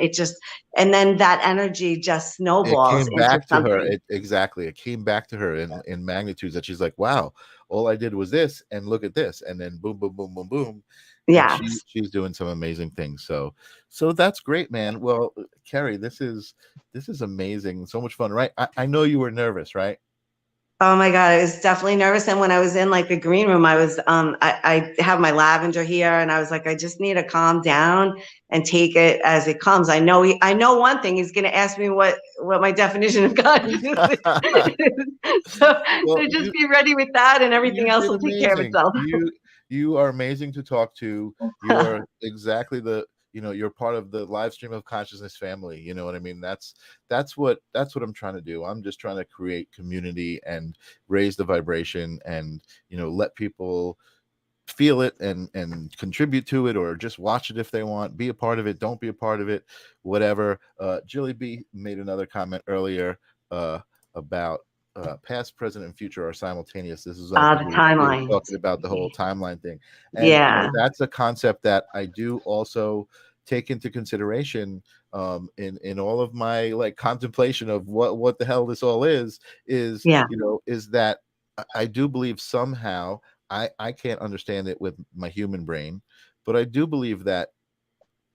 and then that energy just It snowballs came into back to her. something. Exactly. It came back to her in magnitudes that she's like, wow, all I did was this, and look at this, and then boom, boom, boom, boom, boom, and Yes. she's doing some amazing things. So that's great, man. Well, Kerri, this is amazing. So much fun, right? I know you were nervous, right? Oh my God, I was definitely nervous. And when I was in like the green room, I have my lavender here, and I was like, I just need to calm down and take it as it comes. I know one thing. He's going to ask me what my definition of kindness is. Well, So just be ready with that, and everything you else did will take care of amazing. itself. You are amazing to talk to. You are exactly you're part of the live stream of consciousness family. You know what I mean? That's what I'm trying to do. I'm just trying to create community and raise the vibration, and let people feel it and contribute to it, or just watch it if they want, be a part of it, don't be a part of it, whatever. Jilly B made another comment earlier about past, present, and future are simultaneous. This is The we were timeline. talking about the whole timeline thing, and Yeah. that's a concept that I do also take into consideration in all of my like contemplation of what the hell this all Yeah. is that I do believe somehow I can't understand it with my human brain, but I do believe that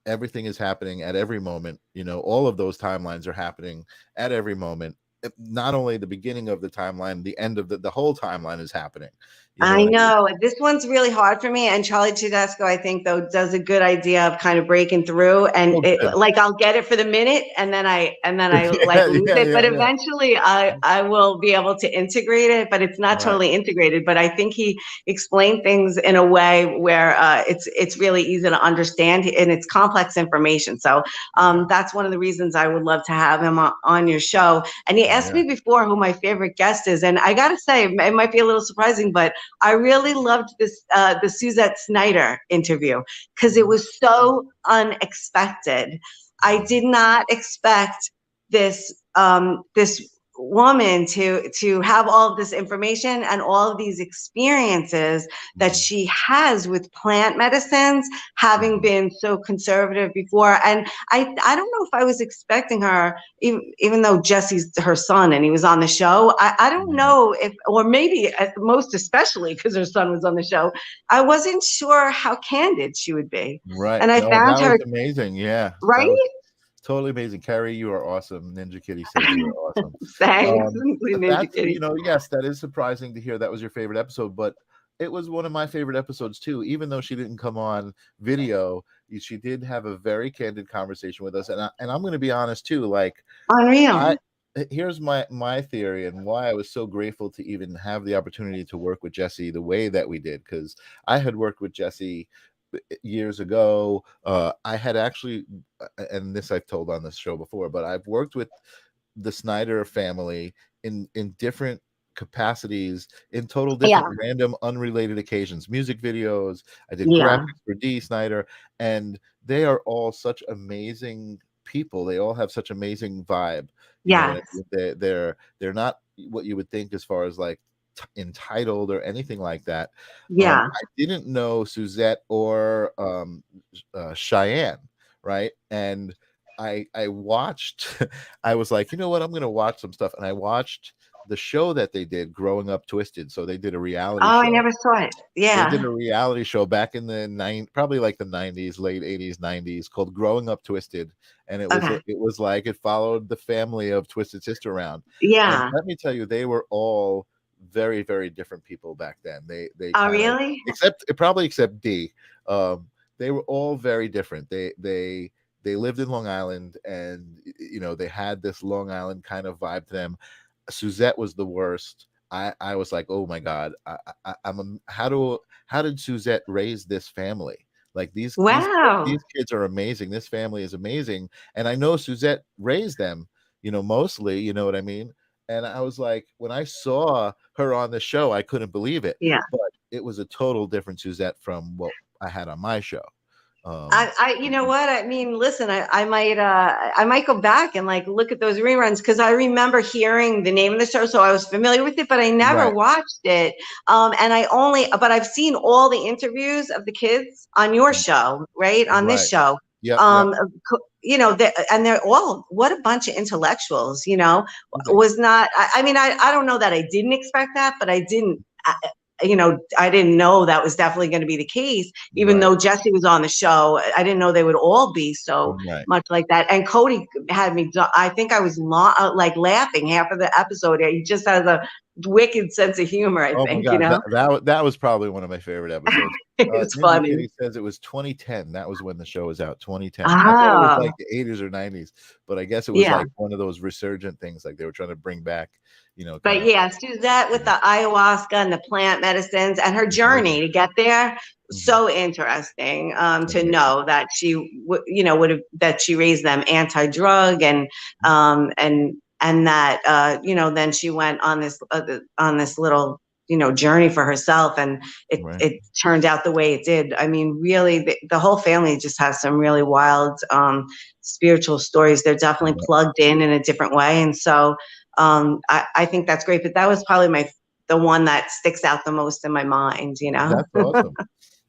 everything is happening at every moment. All of those timelines are happening at every moment. Not only the beginning of the timeline, the end of the whole timeline is happening. You know I what I mean? know this one's really hard for me, and Charlie Tedesco, I think, though, does a good idea of kind of breaking through, and Oh, good. like I'll get it for the minute, and then I like Yeah, lose yeah, it, but yeah, eventually I will be able to integrate it, but it's not right. totally integrated. But I think he explained things in a way where it's really easy to understand, and it's complex information. So Yeah, that's one of the reasons I would love to have him on your show. And he asked yeah. me before who my favorite guest is, and I got to say it might be a little surprising, but I really loved the Suzette Snyder interview because it was so unexpected. I did not expect this woman to have all of this information and all of these experiences that Mhm, she has with plant medicines, having mhm, been so conservative before. And I don't know if I was expecting her, even though Jesse's her son and he was on the show. I don't mhm. know if, or maybe most especially because her son was on the show, I wasn't sure how candid she would be. Right. And I No, found that her, was amazing. Yeah, that was right? totally amazing. Kerri, you are awesome. Ninja Kitty says you are awesome. Thanks, But Ninja that's, Kitty. yes, that is surprising to hear that was your favorite episode, but it was one of my favorite episodes too. Even though she didn't come on video, she did have a very candid conversation with us, and I'm going to be honest too. Like, Unreal. I here's my theory and why I was so grateful to even have the opportunity to work with Jesse the way that we did, because I had worked with Jesse years ago. I had actually, and this I've told on this show before, but I've worked with the Snyder family in different capacities, in total different Yeah. random unrelated occasions, music videos. I did Yeah. graphics for D Snyder, and they are all such amazing people. They all have such amazing vibe. You know what I Yes. mean? They're not what you would think as far as like entitled or anything like that. Yeah. I didn't know Suzette or Cheyenne, right? And I watched. I was like, you know what? I'm gonna watch some stuff, and I watched the show that they did, Growing Up Twisted. So they did a reality Oh, I show. never saw it. They did Yeah. a reality show back in the probably like the 90s, late 80s, 90s, called Growing Up Twisted, and Okay. it was like it followed the family of Twisted Sister around. And Yeah. let me tell you, they were all very, very different people back then. They Oh, kind of, really? except D. Um, they were all very different. They lived in Long Island, and they had this Long Island kind of vibe to them. Suzette was the worst. I was like, oh my god, how did Suzette raise this family? Like Wow. these kids are amazing. This family is amazing, and I know Suzette raised them, mostly. You know what I mean? And I was like, when I saw her on the show, I couldn't believe it. Yeah. But it was a total different Suzette from what I had on my show. You know what? I mean, listen, I might go back and like look at those reruns because I remember hearing the name of the show, so I was familiar with it, but I never Right, watched it. But I've seen all the interviews of the kids on your show, right? On this right. show. Yep, yep. And they're all, what a bunch of intellectuals, Right, was not, I mean, I don't know that I didn't expect that, but I didn't, I didn't know that was definitely going to be the case, even right, though Jesse was on the show. I didn't know they would all be so right. much like that. And Cody had me, I think I was like laughing half of the episode. He just has a wicked sense of humor, I Oh my think, god, that was probably one of my favorite episodes. It's Ninja funny. Kitty says it was 2010. That was when the show was out. 2010. I thought it was Oh, like the 80s or 90s, but I guess it was yeah. like one of those resurgent things. Like they were trying to bring back, kind But of. yeah, Suzette with the ayahuasca and the plant medicines and her Amazing. journey to get there, Mhm. so interesting to Amazing. know that would have that she raised them anti-drug and that then she went on this little journey for herself, and Right. it turned out the way it did. I mean, really, the whole family just has some really wild spiritual stories. They're definitely Right. plugged in a different way, and so I think that's great. But that was probably the one that sticks out the most in my mind. That's awesome.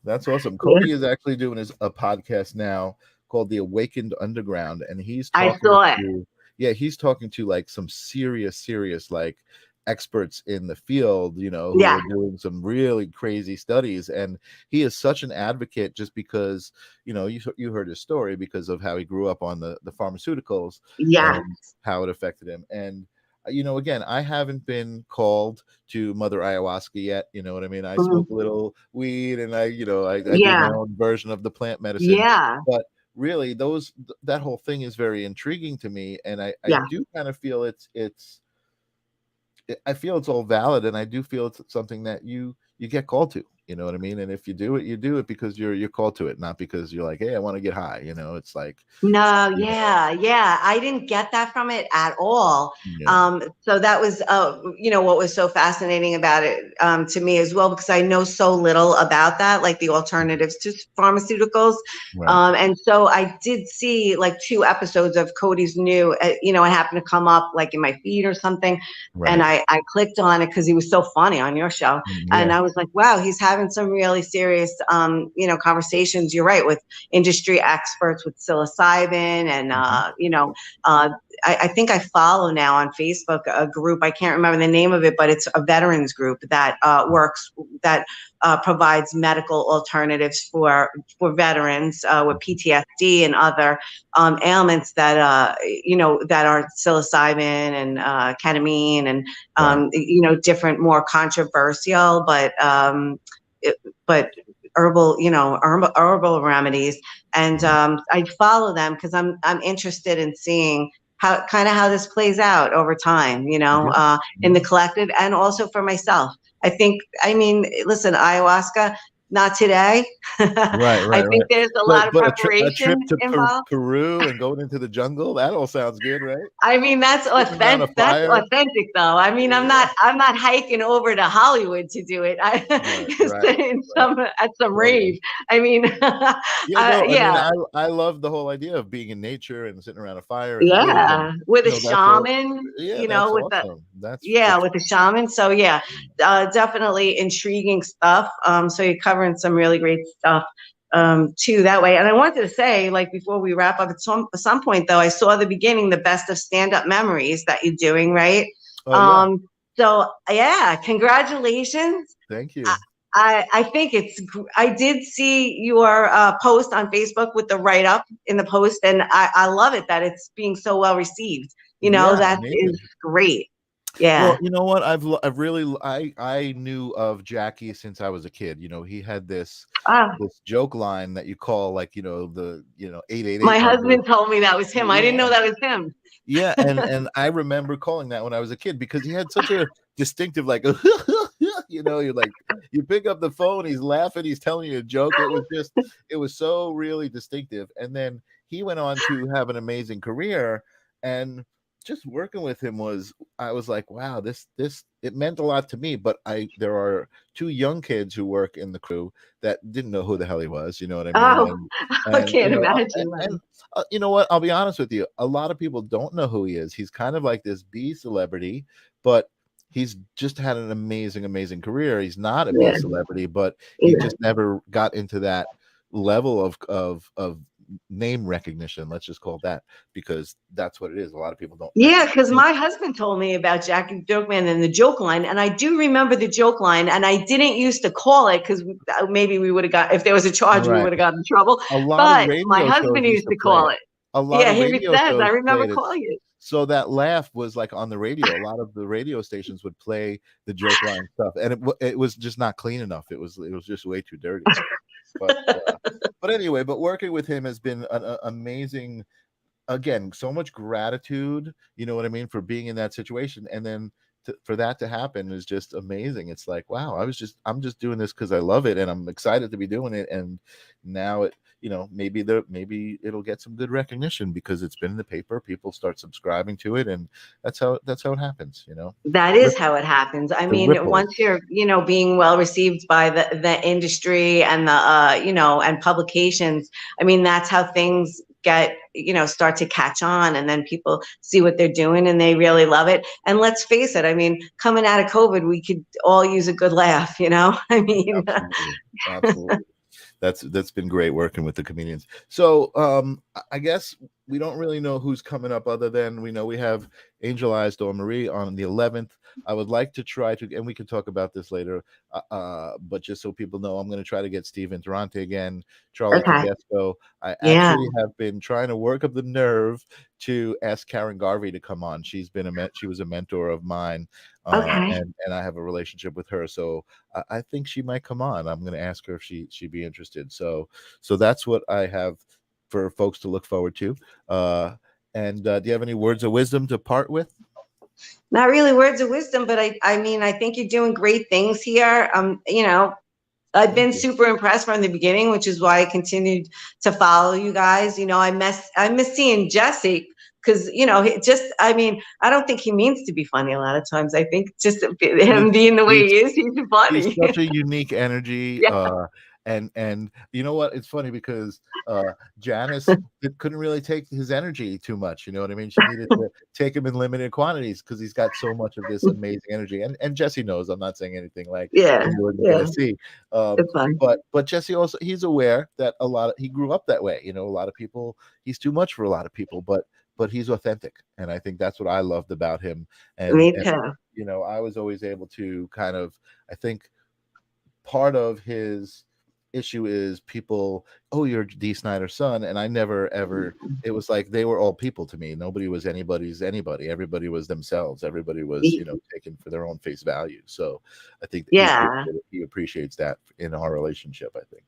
That's awesome. Yeah. Cody is actually doing a podcast now called The Awakened Underground, and I saw it. he's talking to like some serious like experts in the field, who Yeah. are doing some really crazy studies. And he is such an advocate just because, you heard his story because of how he grew up on the pharmaceuticals Yeah. and how it affected him. And again, I haven't been called to Mother Ayahuasca yet. You know what I mean? I Mhm. smoke a little weed, and I do Yeah. my own version of the plant medicine. Yeah. But really, that whole thing is very intriguing to me, and I Yeah. do kind of feel I feel it's all valid, and I do feel it's something that you get called to. You know what I mean? And if you do it because you're called to it, not because you're like, hey, I want to get high. It's like, No, you know, yeah. I didn't get that from it at all. yeah, So that was, what was so fascinating about it to me as well, because I know so little about that, like the alternatives to pharmaceuticals. right, And so I did see like 2 episodes of Cody's new, it happened to come up like in my feed or something. And right, I clicked on it because he was so funny on your show. And yeah, I was like, wow, he's having some really serious, conversations. You're right, with industry experts, with psilocybin, and mhm, I think I follow now on Facebook a group. I can't remember the name of it, but it's a veterans group that provides medical alternatives for veterans with PTSD and other ailments that are psilocybin and ketamine and right, different, more controversial, but herbal remedies. And right, I follow them because I'm interested in seeing how this plays out over time, yeah, in yeah. the collective and also for myself. I mean, listen, ayahuasca, not today. Right, I right, think right. there's a lot But of a preparation trip to involved. Peru and going into the jungle, that all sounds good, right? I mean, that's Sitting around a authentic. That's fire. authentic, though. I mean, Yeah. I'm not hiking over to Hollywood to do it. Right, right, In right. at some Totally. rave. I mean, Yeah, no, I mean, yeah, I love the whole idea of being in nature and sitting around a fire in the woods, and yeah, with a that's all. shaman. Yeah, that's With the awesome. That's Yeah, it's with the shaman. So yeah, definitely intriguing stuff. So you're covering some really great stuff too that way. And I wanted to say, like, before we wrap up, at some point though, I saw the beginning, the best of stand-up memories that you're doing, right? oh yeah, Um, so yeah, congratulations. thank I, you. I think I did see your post on Facebook with the write-up in the post, and I love it that it's being so well received. Yeah, That amazing. is great. Well, Yeah. you know what? I've really I knew of Jackie since I was a kid. You know, he had Oh, this joke line that you call, like, the 888 my number. husband told me that was him. I didn't know Yeah. that was him. Yeah, and I remember calling that when I was a kid because he had such a distinctive, like, you're like, you pick up the phone, he's laughing, he's telling you a joke. It was so really distinctive. And then he went on to have an amazing career, and just working with him I was like, wow, this it meant a lot to me. But there are two young kids who work in the crew that didn't know who the hell he was. You know what I mean? Oh, And I and can't imagine. and you know what? I'll be honest with you. A lot of people don't know who he is. He's kind of like this B celebrity, but he's just had an amazing, amazing career. He's not a B Yeah, celebrity, but he yeah. just never got into that level of name recognition. Let's just call it that, because that's what it is. A lot of people don't Yeah, recognize because him. my husband told me about Jackie Joke Man and the joke line, and I do remember the joke line, and I didn't used to call it because maybe we would have got, if there was a charge, we Right. would have gotten in trouble. A lot of But my radio shows husband used used to to play call it. it. A lot Yeah, of he radio says, I shows remember played it. calling it. So that laugh was like on the radio. A lot of the radio stations would play the joke line stuff, and it was just not clean enough. It was just way too dirty. But anyway, but working with him has been an amazing, again, so much gratitude, you know what I mean, for being in that situation. And then for that to happen is just amazing. It's like, wow, I'm just doing this because I love it and I'm excited to be doing it. And now maybe it'll get some good recognition because it's been in the paper, people start subscribing to it, and that's how it happens, That is how it happens. I the mean, ripples. once you're, being well received by the industry and and publications, I mean, that's how things get, start to catch on, and then people see what they're doing and they really love it. And let's face it, I mean, coming out of COVID, we could all use a good laugh, I mean, Absolutely. Absolutely. That's been great working with the comedians. So I guess we don't really know who's coming up, other than we know we have Angel Eyes Dawn Marie on the 11th. I would like to try to, and we can talk about this later, but just so people know, I'm going to try to get Steven Durante again, Charlie okay. Tedesco. I Yeah. actually have been trying to work up the nerve to ask Karen Garvey to come on. She was a mentor of mine, Okay. and I have a relationship with her, so I think she might come on. I'm going to ask her if she'd be interested. So that's what I have for folks to look forward to. And do you have any words of wisdom to part with? Not really words of wisdom, but I mean, I think you're doing great things here. I've Thank been you. super impressed from the beginning, which is why I continued to follow you guys. I miss seeing Jesse because, I mean, I don't think he means to be funny a lot of times. I think just him He's being the way he's he is, he's he's funny. such a unique energy. Yeah. And you know what? It's funny because Janice couldn't really take his energy too much. You know what I mean? She needed to take him in limited quantities because he's got so much of this amazing energy. And Jesse knows I'm not saying anything like Yeah. you wasn't Yeah. gonna see. It's fun. But Jesse also, he's aware that he grew up that way. A lot of people, he's too much for a lot of people, but he's authentic, and I think that's what I loved about him. And Me too. I was always able to kind of, I think part of his issue is people, oh, you're D. Snyder's son, and I never ever. It was like they were all people to me. Nobody was anybody's anybody. Everybody was themselves. Everybody was taken for their own face value. So I think Yeah. he appreciates that in our relationship, I think.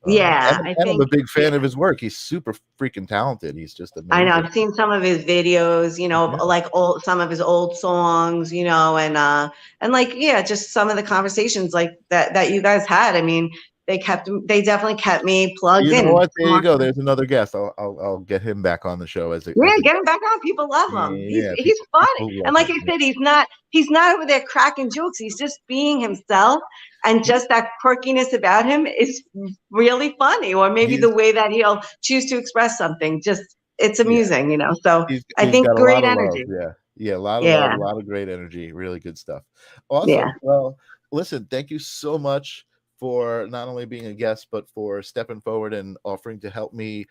Yeah. I And I'm a think, big fan of his work. He's super freaking talented. He's just I know amazing. I've seen some of his videos, Yeah. like some of his old songs, and like, yeah, just some of the conversations like that you guys had. I mean, they definitely kept me plugged You know in. what? There you go. There's another guest. I'll get him back on the show Yeah, as a get him back on. People love him. yeah. He's funny. People And love like him. I Yeah. said, he's not over there cracking jokes. He's just being himself. And just that quirkiness about him is really funny. Or maybe He's the way that he'll choose to express something. Just it's yeah. amusing, So I He's think got a lot great of love. energy. Yeah. Yeah. A lot of love, Yeah. a lot of great energy. Really good stuff. Yeah. Awesome. Well, listen, thank you so much for not only being a guest, but for stepping forward and offering to help me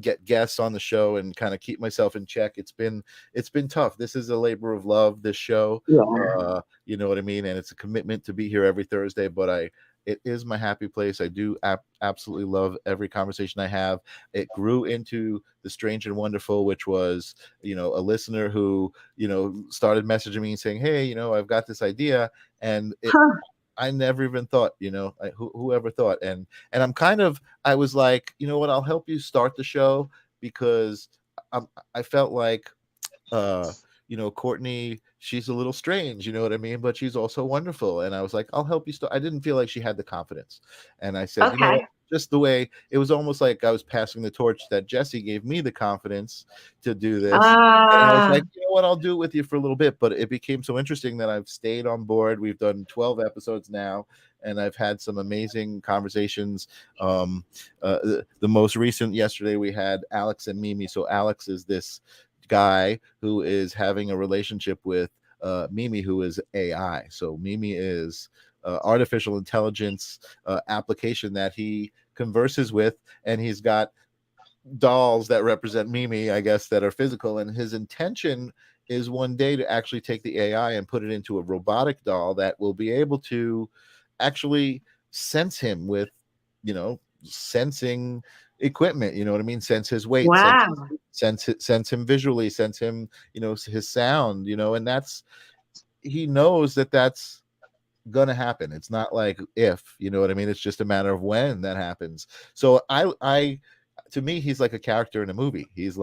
get guests on the show and kind of keep myself in check. It's been tough. This is a labor of love, this show. Yeah. You know what I mean? And it's a commitment to be here every Thursday, but It is my happy place. I do absolutely love every conversation I have. It grew into the Strange and Wonderful, which was, a listener who, started messaging me and saying, hey, I've got this idea. And Huh. I never even thought, whoever thought. And I was like, you know what, I'll help you start the show, because I felt like, uh Courtney, she's a little strange, you know what I mean, but she's also wonderful. And I was like, I'll help you start. I didn't feel like she had the confidence, and I said, you know what, Okay. just the way it was, almost like I was passing the torch that Jesse gave me the confidence to do this. And I was Ah. like, you know what, I'll do it with you for a little bit. But it became so interesting that I've stayed on board. We've done 12 episodes now, and I've had some amazing conversations. The most recent, yesterday, we had Alex and Mimi. So Alex is this guy who is having a relationship with Mimi, who is AI. So Mimi is artificial intelligence application that he converses with, and he's got dolls that represent Mimi, I guess, that are physical. And his intention is one day to actually take the AI and put it into a robotic doll that will be able to actually sense him with, sensing equipment. You know what I mean? Sense his weight, Wow. sense him visually, sense him, his sound. And he knows that that's gonna happen. It's not like if, you know what I mean. It's just a matter of when that happens. So I to me, he's like a character in a movie. He's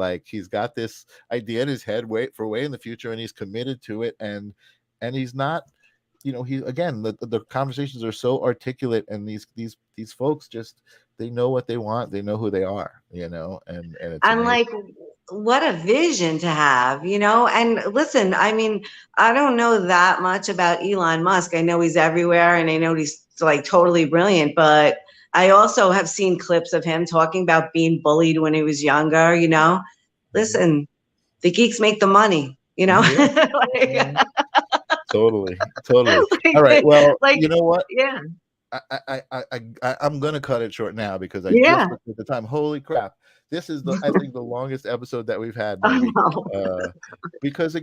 got this idea in his head way in the future, and he's committed to it. And he's not, he, again, the conversations are so articulate, and these folks just, they know what they want, they know who they are, and it's I'm amazing. like, what a vision to have, And listen, I mean, I don't know that much about Elon Musk. I know he's everywhere, and I know he's like totally brilliant, but I also have seen clips of him talking about being bullied when he was younger. Mhm. Listen, the geeks make the money, Yeah. like, Mhm. Totally. All right, like, well, like, you know what, yeah, I'm gonna cut it short now, because I just yeah. looked at the time. Holy crap! This is I think, the longest episode that we've had, maybe. Oh, Uh, because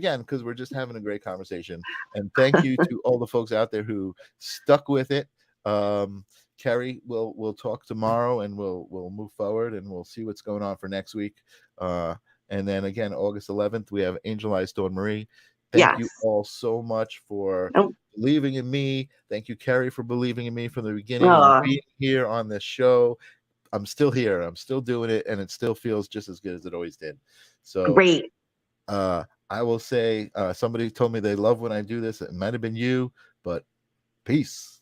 we're just having a great conversation. And thank you to all the folks out there who stuck with it. Um, Kerri, we'll talk tomorrow, and we'll move forward, and we'll see what's going on for next week. And then again, August 11th, we have Angel Eyes Dawn Marie. Thank you yes. all so much for Oh, believing in me. Thank you, Kerri, for believing in me from the beginning and oh, being here on this show. I'm still here. I'm still doing it, and it still feels just as good as it always did. So great. I will say, somebody told me they love when I do this. It might have been you, but peace.